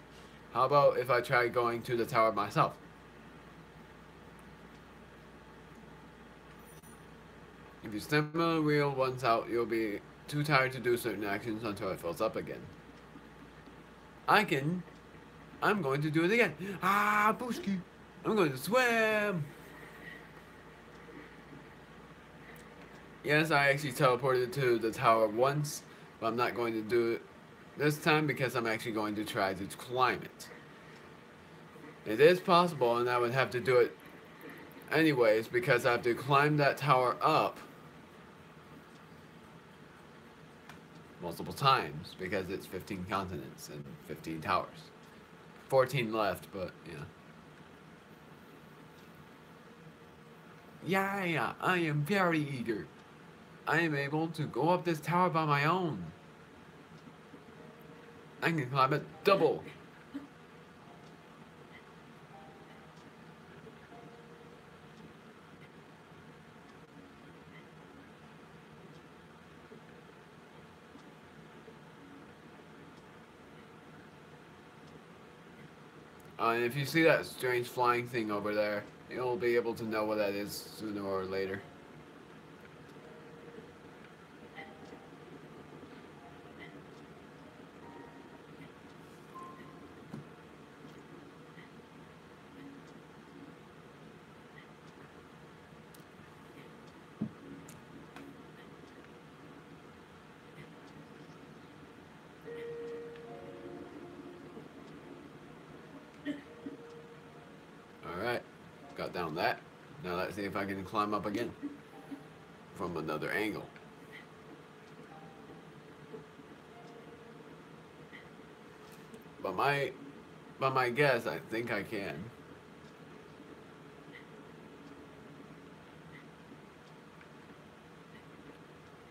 How about if I try going to the tower myself? If you stamp the wheel once out, you'll be too tired to do certain actions until it fills up again. I'm going to do it again. Ah, Booski. I'm going to swim. Yes, I actually teleported to the tower once, but I'm not going to do it this time because I'm actually going to try to climb it. It is possible, and I would have to do it anyways because I have to climb that tower up multiple times because it's 15 continents and 15 towers. 14 left, but yeah. Yeah, I am very eager. I am able to go up this tower by my own. I can climb it double. And if you see that strange flying thing over there, you'll be able to know what that is sooner or later. Alright, got down that. Now let's see if I can climb up again from another angle. But my guess, I think I can.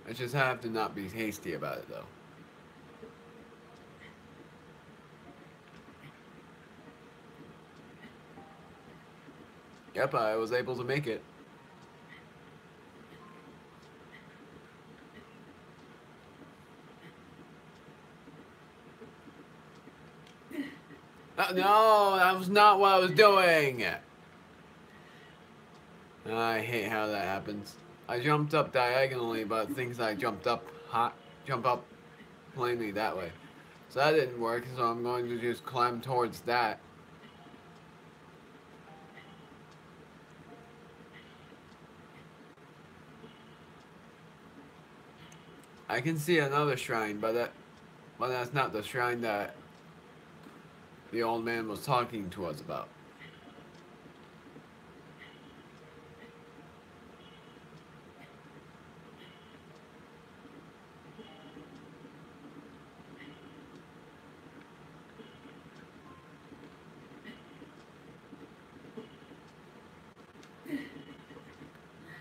I just have to not be hasty about it, though. Yep, I was able to make it. No, that was not what I was doing. I hate how that happens. I jumped up diagonally, but things I jumped up jump up plainly that way. So that didn't work, so I'm going to just climb towards that. I can see another shrine, but that's not the shrine that the old man was talking to us about.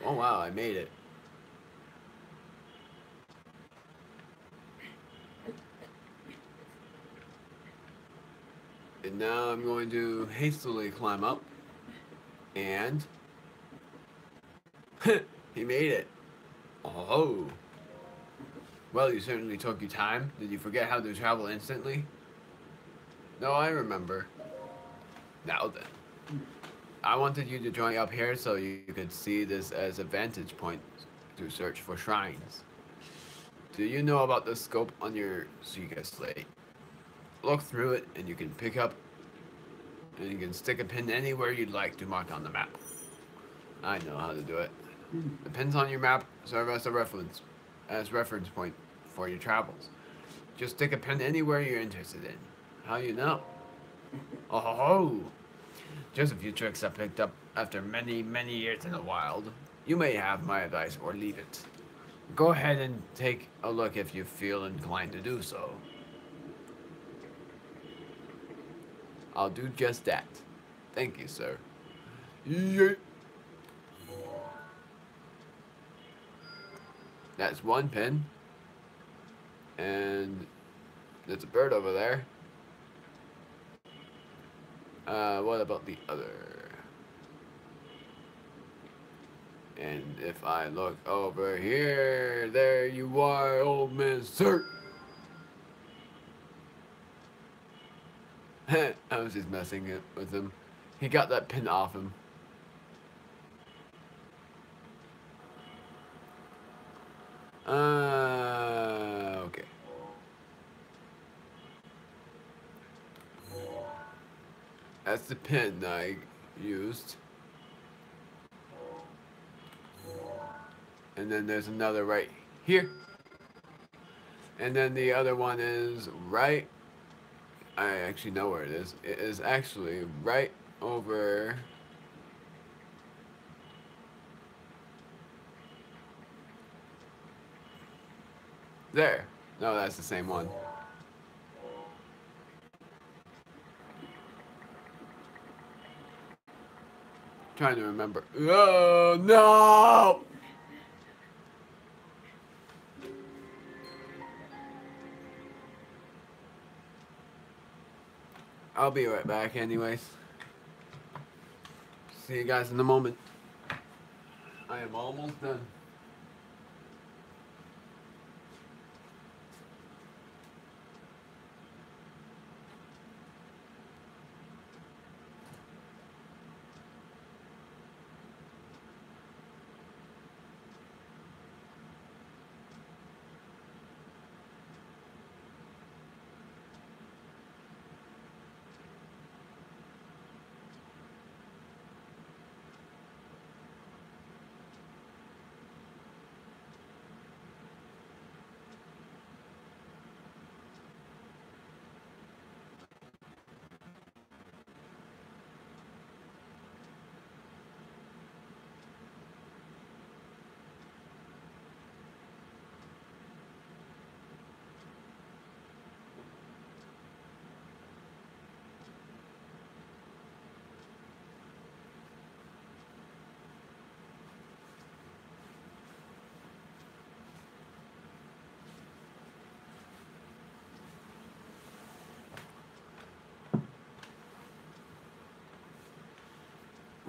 Oh wow, I made it. And now I'm going to hastily climb up. And he made it. Oh. Well, you certainly took your time. Did you forget how to travel instantly? No, I remember. Now then. I wanted you to join up here so you could see this as a vantage point to search for shrines. Do you know about the scope on your Sheikah slate? Look through it and you can pick up and you can stick a pin anywhere you'd like to mark on the map. I know how to do it. The pins on your map serve as a reference point for your travels. Just stick a pin anywhere you're interested in. How you know? Oh, just a few tricks I picked up after many, many years in the wild. You may have my advice or leave it. Go ahead and take a look if you feel inclined to do so. I'll do just that. Thank you, sir. Yeah. That's one pin. And there's a bird over there. What about the other? And if I look over here, there you are, old man, sir. I was just messing it with him. He got that pin off him. Okay. That's the pin I used. And then there's another right here. And then the other one is right. I actually know where it is. It is actually right over. There. No, that's the same one. Trying to remember. Oh, no! I'll be right back anyways. See you guys in a moment. I am almost done.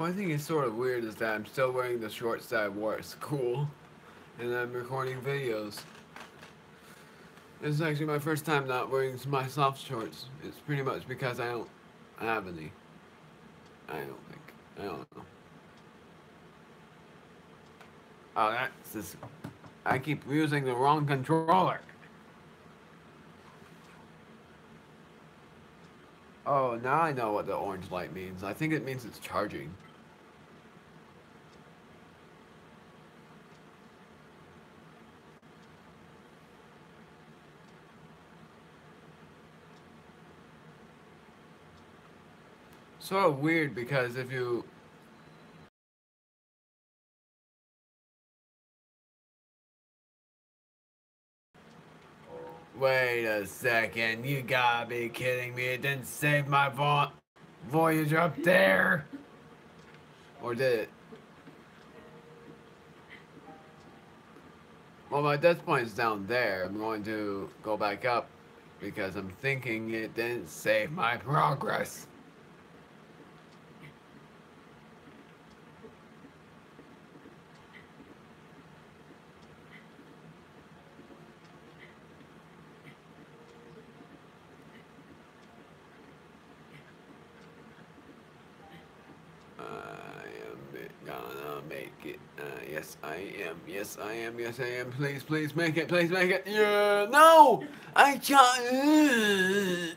One thing is sort of weird is that I'm still wearing the shorts that I wore at school, and I'm recording videos. This is actually my first time not wearing my soft shorts. It's pretty much because I don't have any. I don't think. I don't know. Oh, that's just... I keep using the wrong controller. Oh, now I know what the orange light means. I think it means it's charging. Sort of weird because if you... Wait a second, you gotta be kidding me. It didn't save my voyage up there. Or did it? Well, my death point is down there. I'm going to go back up because I'm thinking it didn't save my progress. Gonna make it. Yes, I am. Yes, I am. Yes, I am. Please, please make it. Please make it. Yeah. No! I can't.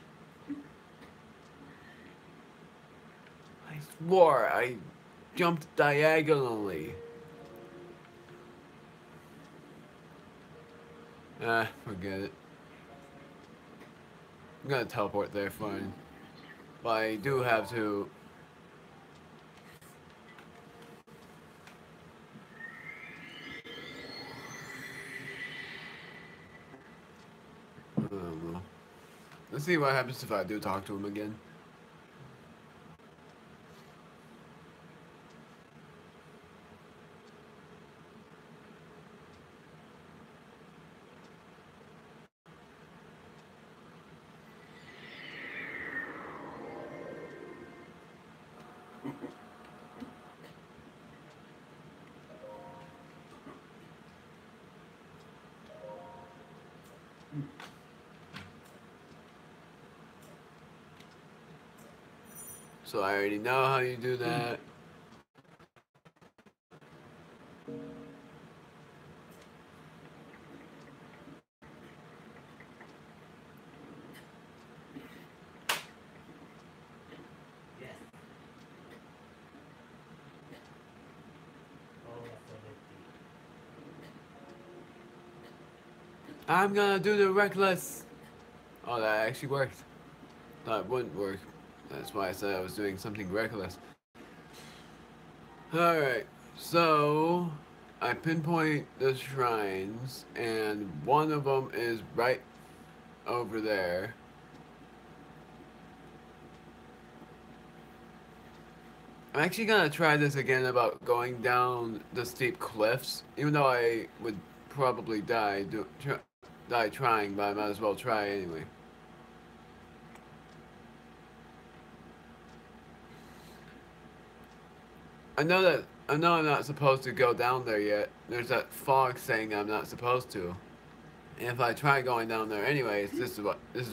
I swore I jumped diagonally. Forget it. I'm gonna teleport there, fine. But I do have to... I don't know. Let's see what happens if I do talk to him again. So I already know how you do that. Yes. Oh, that's so nifty. I'm gonna do the reckless. Oh, that actually worked. Thought it wouldn't work. That's why I said I was doing something reckless. Alright, so I pinpoint the shrines, and one of them is right over there. I'm actually gonna try this again about going down the steep cliffs, even though I would probably die trying, but I might as well try anyway. I know I'm not supposed to go down there yet. There's that fog saying I'm not supposed to. And if I try going down there anyways, this is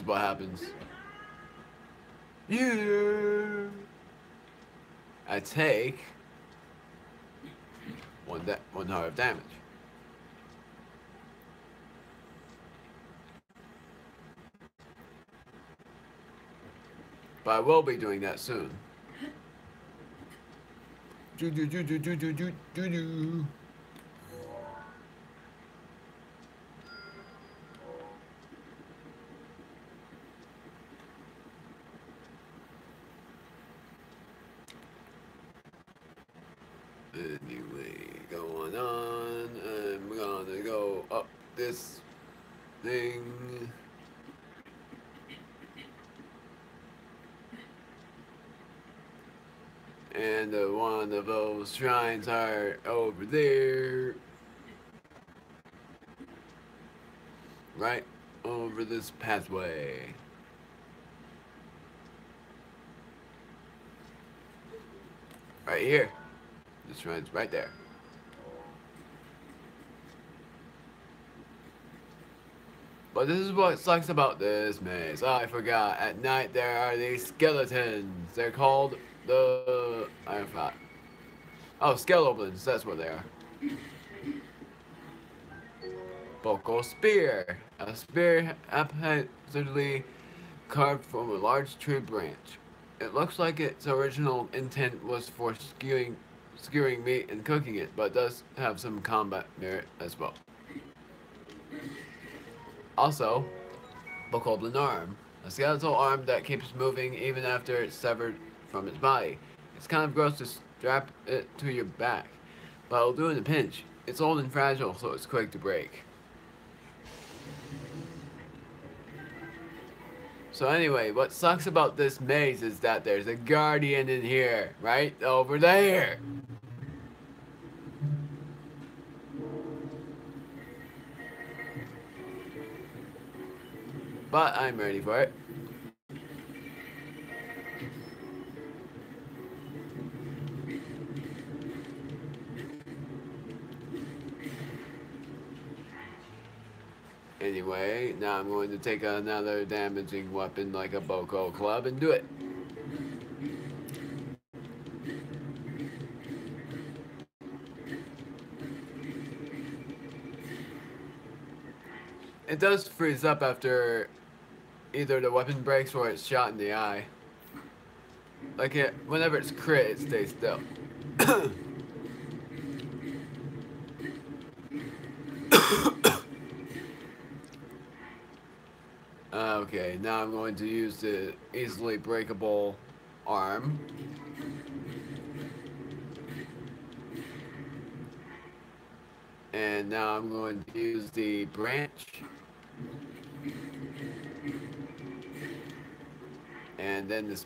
what happens. Yeah. I take one heart of damage. But I will be doing that soon. Do do do do do do do do do. Anyway, going on. I'm gonna go up this thing. And one of those shrines are over there. Right over this pathway. Right here. This shrine's right there. But this is what sucks about this maze. Oh, I forgot. At night there are these skeletons. They're called I forgot. Oh, skeleblins. That's what they are. Buckle spear. A spear haphazardly carved from a large tree branch. It looks like its original intent was for skewering meat and cooking it, but does have some combat merit as well. Also, Bokoblin arm. A skeletal arm that keeps moving even after it's severed from its body. It's kind of gross to strap it to your back, but it'll do in a pinch. It's old and fragile, so it's quick to break. So anyway, what sucks about this maze is that there's a guardian in here, right over there. But I'm ready for it. Anyway, now I'm going to take another damaging weapon like a Boko club and do it. It does freeze up after either the weapon breaks or it's shot in the eye. Like whenever it's crit, it stays still. Okay, now I'm going to use the easily breakable arm. And now I'm going to use the branch. And then this,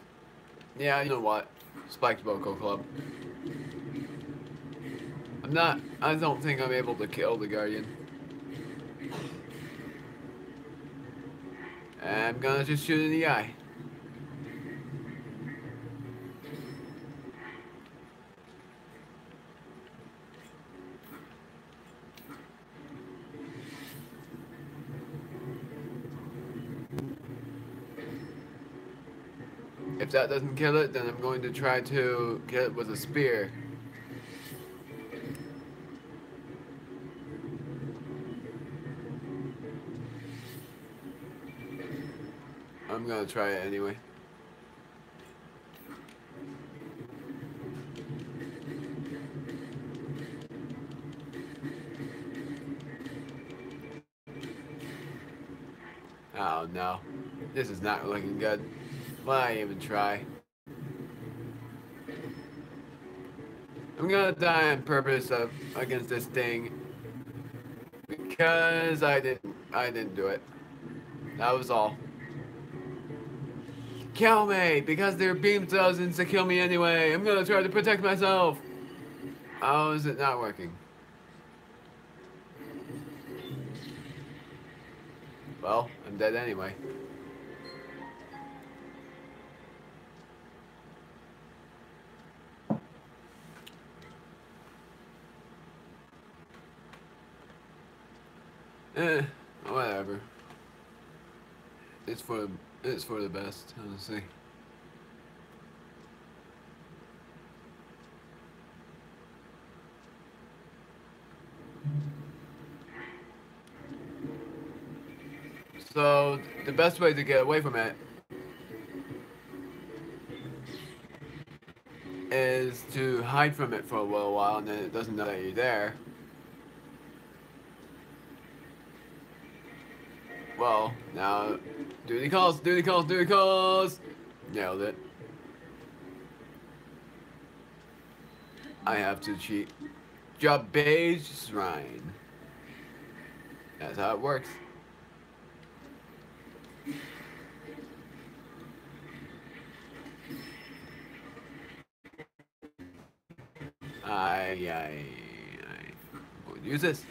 yeah, you know what? Spiked Boko Club. I don't think I'm able to kill the Guardian. I'm gonna just shoot in the eye. If that doesn't kill it, then I'm going to try to kill it with a spear. I'm gonna try it anyway. Oh no, this is not looking good. Why even try? I'm gonna die on purpose against this thing because I didn't do it. That was all. Kill me because their beam does insta kill me anyway. I'm gonna try to protect myself. How is it not working? Well, I'm dead anyway. Whatever. It's for the best, honestly. So the best way to get away from it is to hide from it for a little while, and then it doesn't know that you're there. Well, now, duty calls, duty calls, duty calls! Nailed it. I have to cheat. Drop beige shrine. That's how it works. I will use this.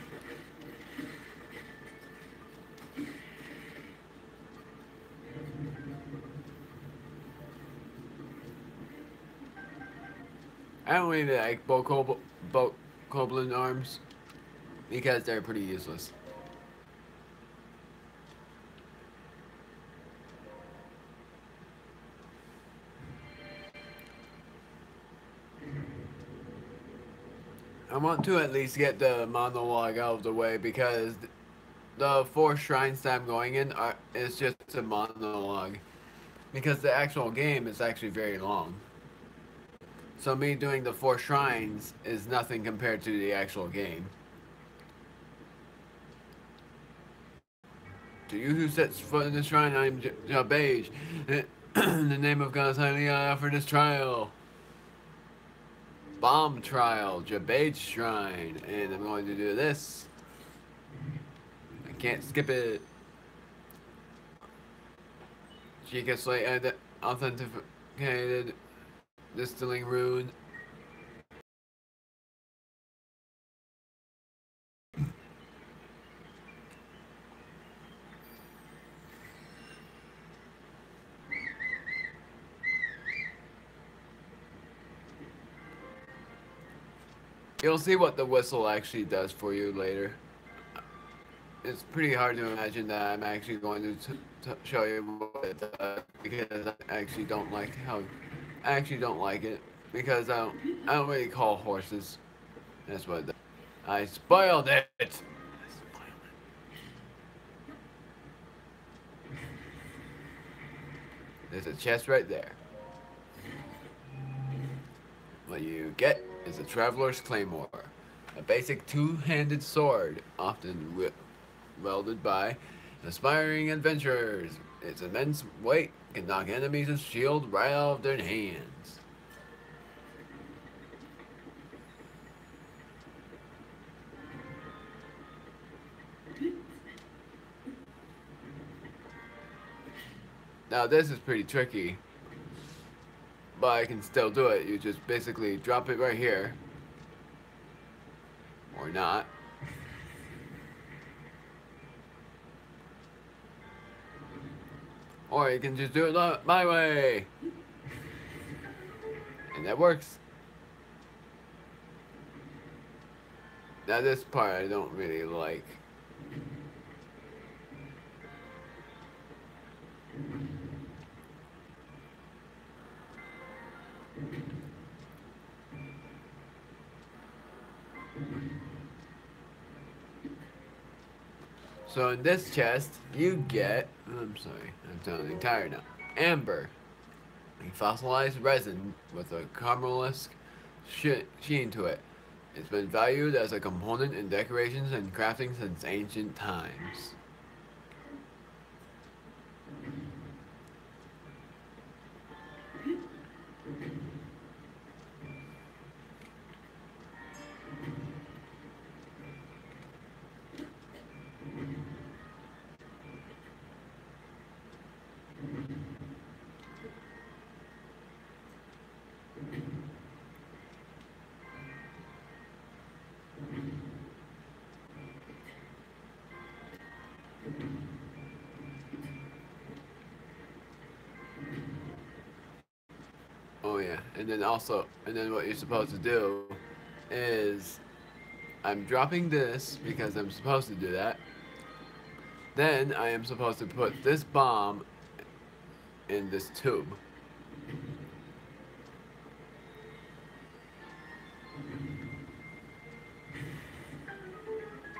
I don't really like Bokoblin arms because they're pretty useless. I want to at least get the monologue out of the way because the 4 shrines that I'm going in is just a monologue. Because the actual game is actually very long. So me doing the 4 shrines is nothing compared to the actual game. To you who sets foot in the shrine, I am Jabage. In the name of God's highly, I offer this trial. Bomb trial, Jabage shrine. And I'm going to do this. I can't skip it. Chica Slate authenticated distilling rune. You'll see what the whistle actually does for you later. It's pretty hard to imagine that I'm actually going to show you what it does because I actually don't like how. I actually don't like it because I don't really call horses. That's what it does. I spoiled it. There's a chest right there. What you get is a Traveler's Claymore, a basic two-handed sword, often wielded by aspiring adventurers. Its immense weight can knock enemies' shield right out of their hands. Now this is pretty tricky, but I can still do it. You just basically drop it right here, or not. Or you can just do it my way. And that works. Now this part I don't really like. So in this chest, you get, I'm sorry, I'm totally tired now. Amber, a fossilized resin with a caramelesque sheen to it. It's been valued as a component in decorations and crafting since ancient times. Oh yeah, and then what you're supposed to do is, I'm dropping this because I'm supposed to do that. Then I am supposed to put this bomb in this tube.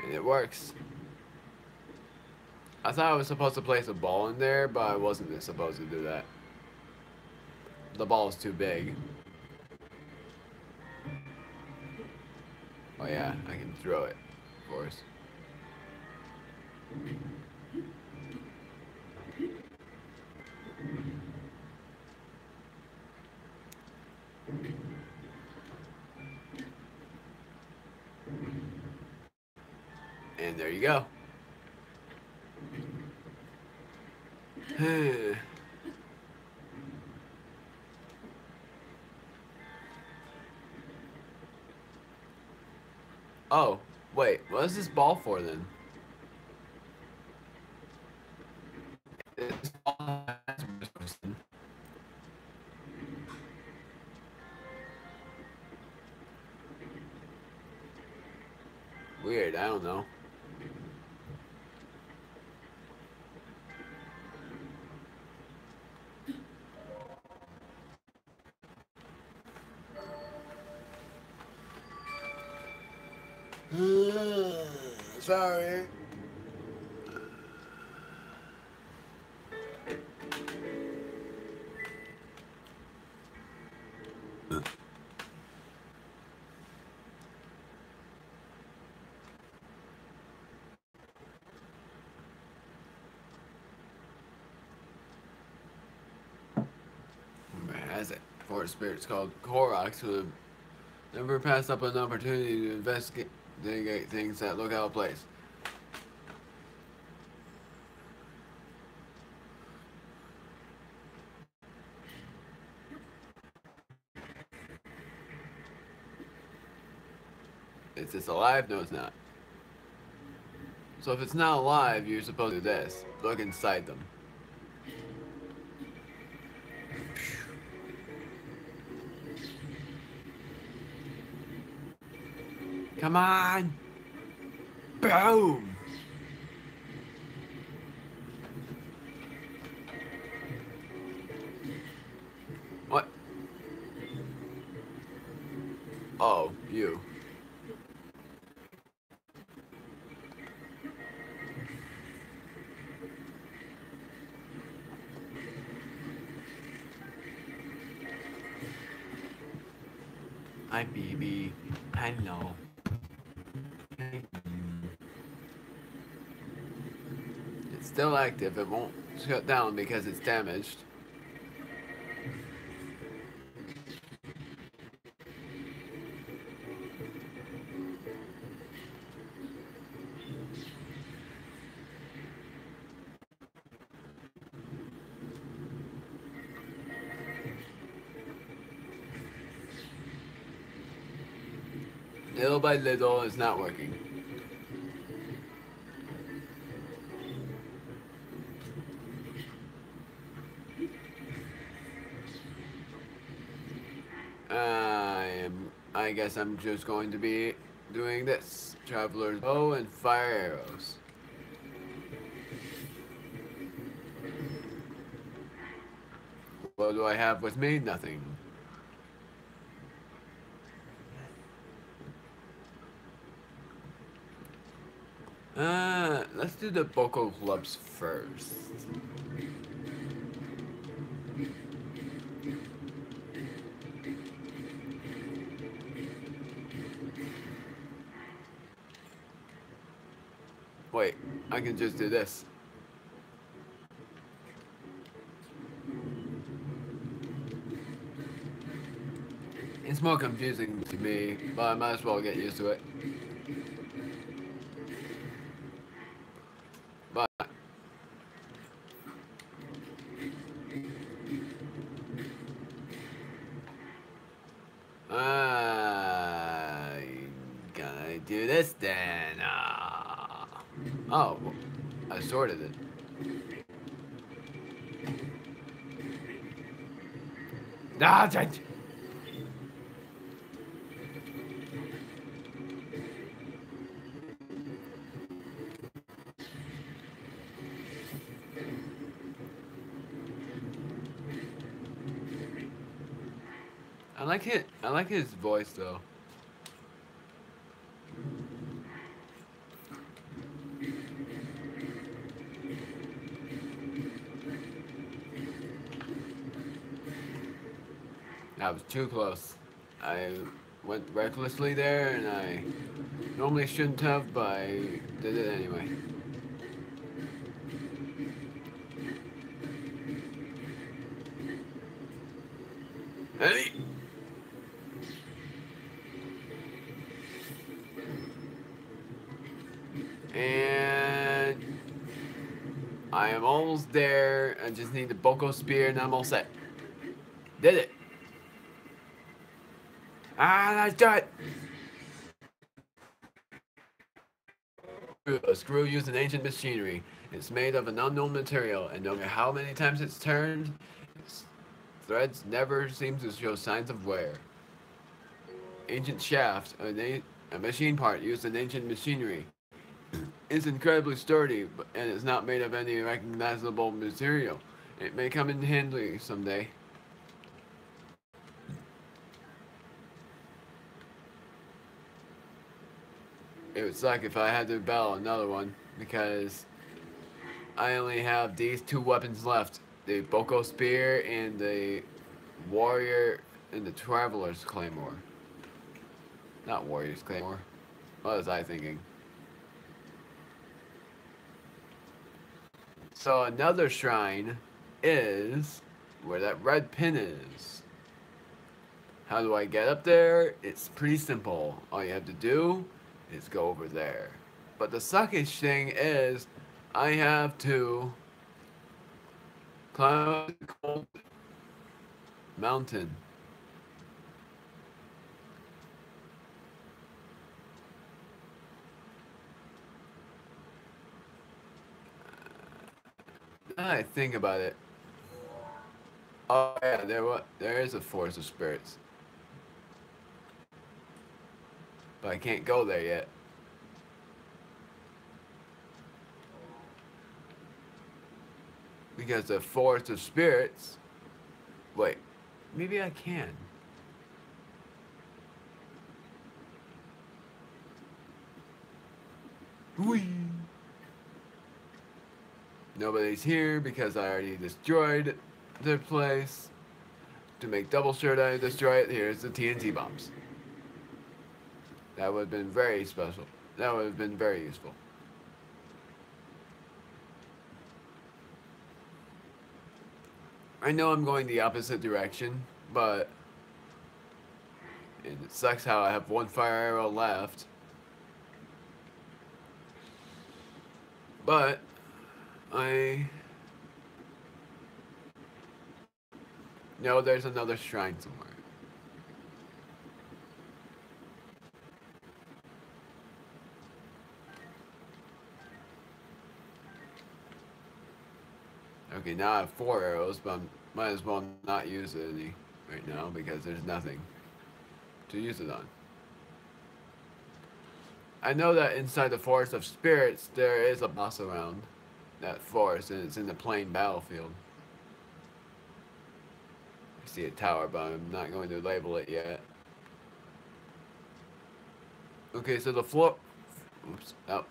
And it works. I thought I was supposed to place a ball in there, but I wasn't supposed to do that. The ball is too big. Oh yeah, I can throw it, of course. And there you go. Oh, wait, what is this ball for then? This ball has Weird, I don't know. Sorry. Has it? Forest spirits called Koroks who have never passed up an opportunity to investigate things that look out of place. Is this alive? No, it's not. So if it's not alive, you're supposed to do this. Look inside them. Come on! Boom! What? Oh, you. Hi, BB. Hello. It's still active. It won't shut down because it's damaged. Little by little, it's not working. I guess I'm just going to be doing this. Traveler's bow and fire arrows. What do I have with me? Nothing. Let's do the Boko clubs first. Wait, I can just do this. It's more confusing to me, but I might as well get used to it. But I'm gonna do this then. Oh, I sorted it. Ah, I like it. I like his voice though. That was too close. I went recklessly there, and I normally shouldn't have, but I did it anyway. Hey! And I am almost there. I just need the Boko Spear and I'm all set. Did it. Let's do it. A screw used in ancient machinery. It's made of an unknown material, and no matter how many times it's turned, its threads never seem to show signs of wear. Ancient shaft, A machine part used in ancient machinery. It's incredibly sturdy and is not made of any recognizable material. It may come in handy someday. It would suck if I had to battle another one because I only have these two weapons left. The Boko Spear and the Warrior and the Traveler's Claymore. Not Warrior's Claymore. What was I thinking? So another shrine is where that red pin is. How do I get up there? It's pretty simple. All you have to do is go over there. But the suckish thing is I have to climb up the cold mountain. Now I think about it. Oh yeah, there is a forest of spirits. But I can't go there yet. Because the forest of spirits... Wait, maybe I can. Whee! Nobody's here because I already destroyed the place. To make double sure that I destroy it, here's the TNT bombs. That would have been very special. That would have been very useful. I know I'm going the opposite direction, but it sucks how I have one fire arrow left. But I know there's another shrine somewhere. Okay, now I have 4 arrows, but I might as well not use any right now because there's nothing to use it on. I know that inside the Forest of Spirits there is a boss around that forest, and it's in the plain battlefield. I see a tower, but I'm not going to label it yet. Okay, so the floor... Oops. Oh.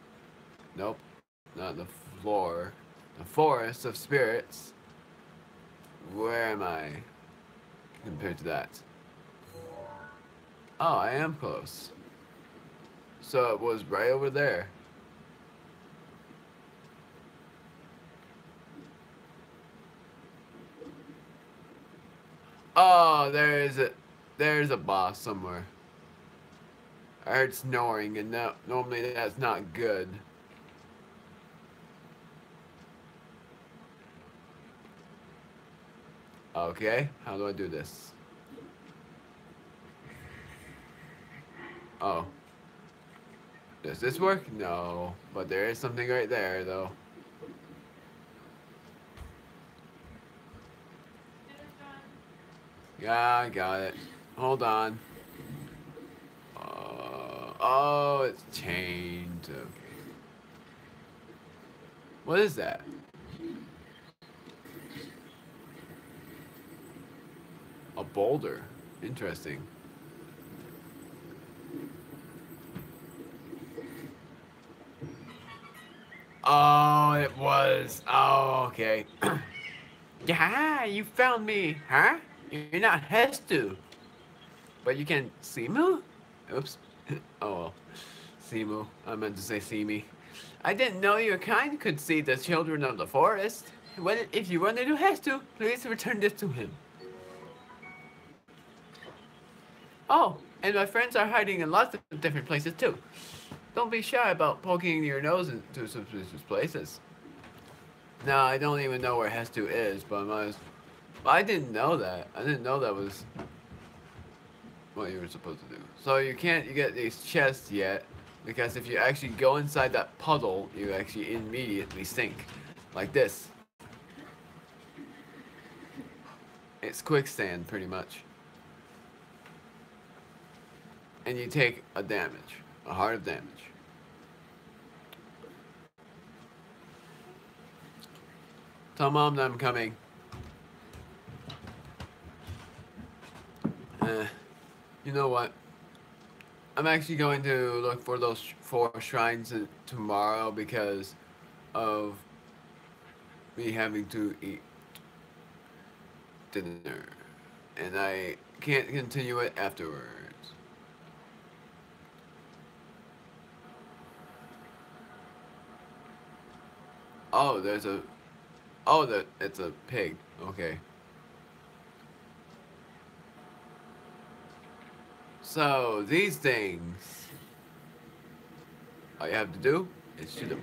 Nope. Not the floor. The Forest of Spirits. Where am I compared to that? Oh, I am close. So it was right over there. Oh, there's a boss somewhere. I heard snoring, and normally that's not good. Okay, how do I do this? Oh. Does this work? No. But there is something right there, though. Yeah, I got it. Hold on. Oh, it's chained. Okay. What is that? A boulder. Interesting. Oh, it was. Oh, okay. Yeah, you found me, huh? You're not Hestu. But you can Simu? Oops. Oh well. Simu. I meant to say Simi. I didn't know your kind could see the children of the forest. If you run into Hestu, please return this to him. Oh, and my friends are hiding in lots of different places too. Don't be shy about poking your nose into suspicious places. No, I don't even know where Hestu is, but I didn't know that. I didn't know that was what you were supposed to do. So you can't get these chests yet, because if you actually go inside that puddle, you actually immediately sink. Like this. It's quicksand, pretty much. And you take a damage. a heart of damage. Tell Mom that I'm coming. You know what? I'm actually going to look for those 4 shrines tomorrow because of me having to eat dinner. And I can't continue it afterwards. Oh, there's a... Oh, it's a pig. Okay. So, these things... All you have to do is shoot them.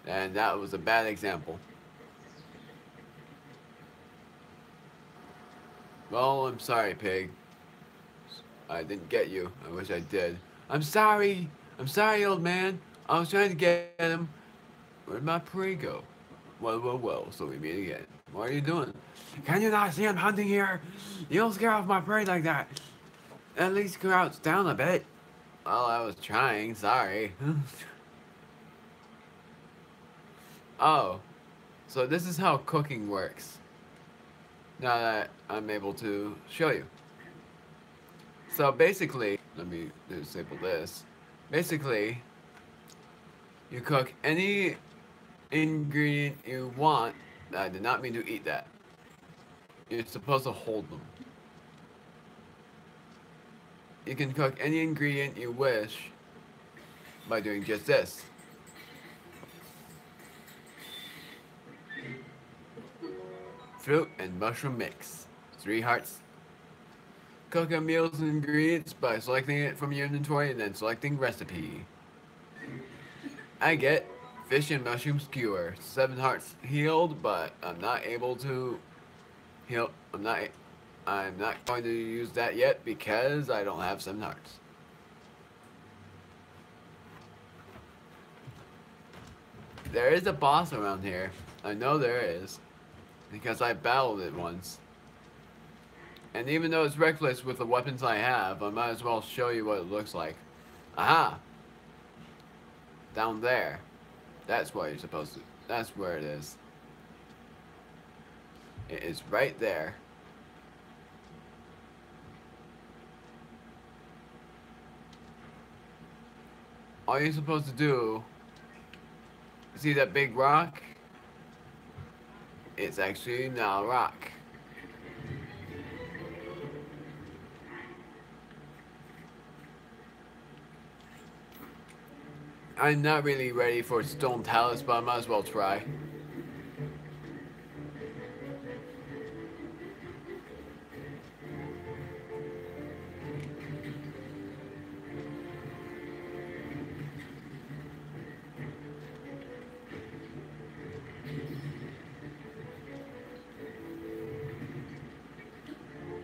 And that was a bad example. Well, I'm sorry, pig. I didn't get you. I wish I did. I'm sorry! I'm sorry, old man. I was trying to get him. Where'd my prey go? Well, so we meet again. What are you doing? Can you not see I'm hunting here? You don't scare off my prey like that. At least crouch down a bit. Well, I was trying, sorry. Oh, so this is how cooking works. Now that I'm able to show you. So basically, let me disable this. Basically, you cook any ingredient you want. I did not mean to eat that. You're supposed to hold them. You can cook any ingredient you wish by doing just this. Fruit and mushroom mix. 3 hearts. Cook a meal's ingredients by selecting it from your inventory and then selecting recipe. I get fish and mushroom skewer. 7 hearts healed, but I'm not able to heal. I'm not going to use that yet because I don't have 7 hearts. There is a boss around here. I know there is. Because I battled it once. And even though it's reckless with the weapons I have, I might as well show you what it looks like. Aha! Down there. That's what you're supposed to... That's where it is. It is right there. All you're supposed to do... See that big rock? It's actually not a rock. I'm not really ready for stone talus, but I might as well try.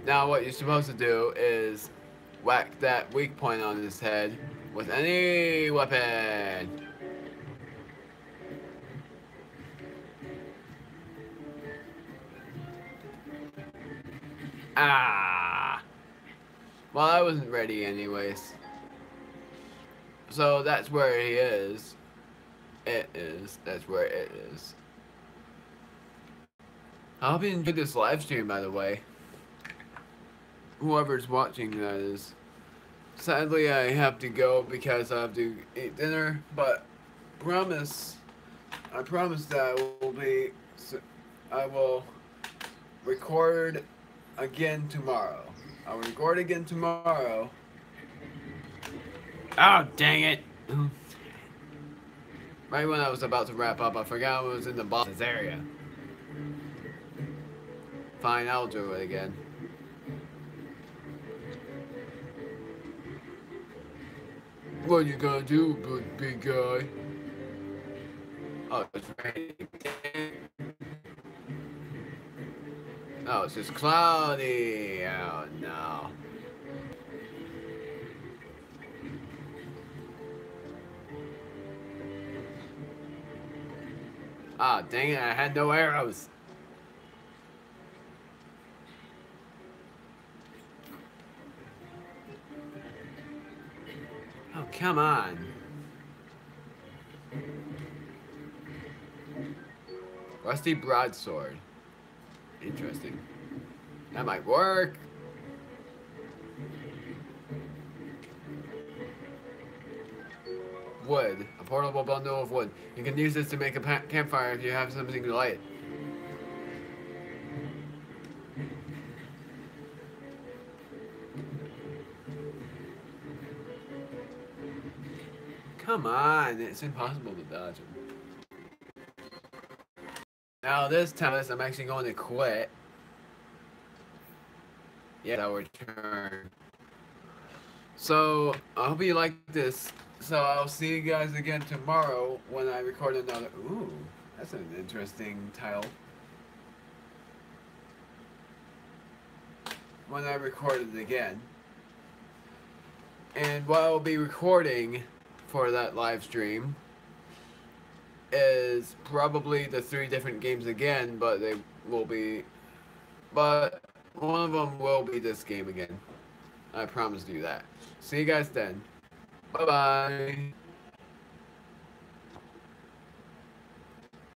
Now what you're supposed to do is whack that weak point on his head with any weapon. Ah! Well, I wasn't ready anyways. So that's where he is. It is. That's where it is. I hope you enjoyed this live stream, by the way. Whoever's watching, that is. Sadly, I have to go because I have to eat dinner, but I promise that I will record again tomorrow. I'll record again tomorrow. Oh, dang it. Right when I was about to wrap up, I forgot I was in the boss's area. Fine, I'll do it again. What you gonna do, big guy? Oh, it's raining. Oh, it's just cloudy. Oh, no. Ah, dang it, I had no arrows. Come on. Rusty broadsword. Interesting. That might work. Wood. A portable bundle of wood. You can use this to make a campfire if you have something to light. Come on, it's impossible to dodge him. Now this time, I'm actually going to quit. Yeah, our turn. So, I hope you liked this. So, I'll see you guys again tomorrow when I record another... Ooh, that's an interesting title. When I record it again. And what I'll be recording for that live stream is probably the 3 different games again, but they will be... But one of them will be this game again. I promise you that. See you guys then. Bye-bye.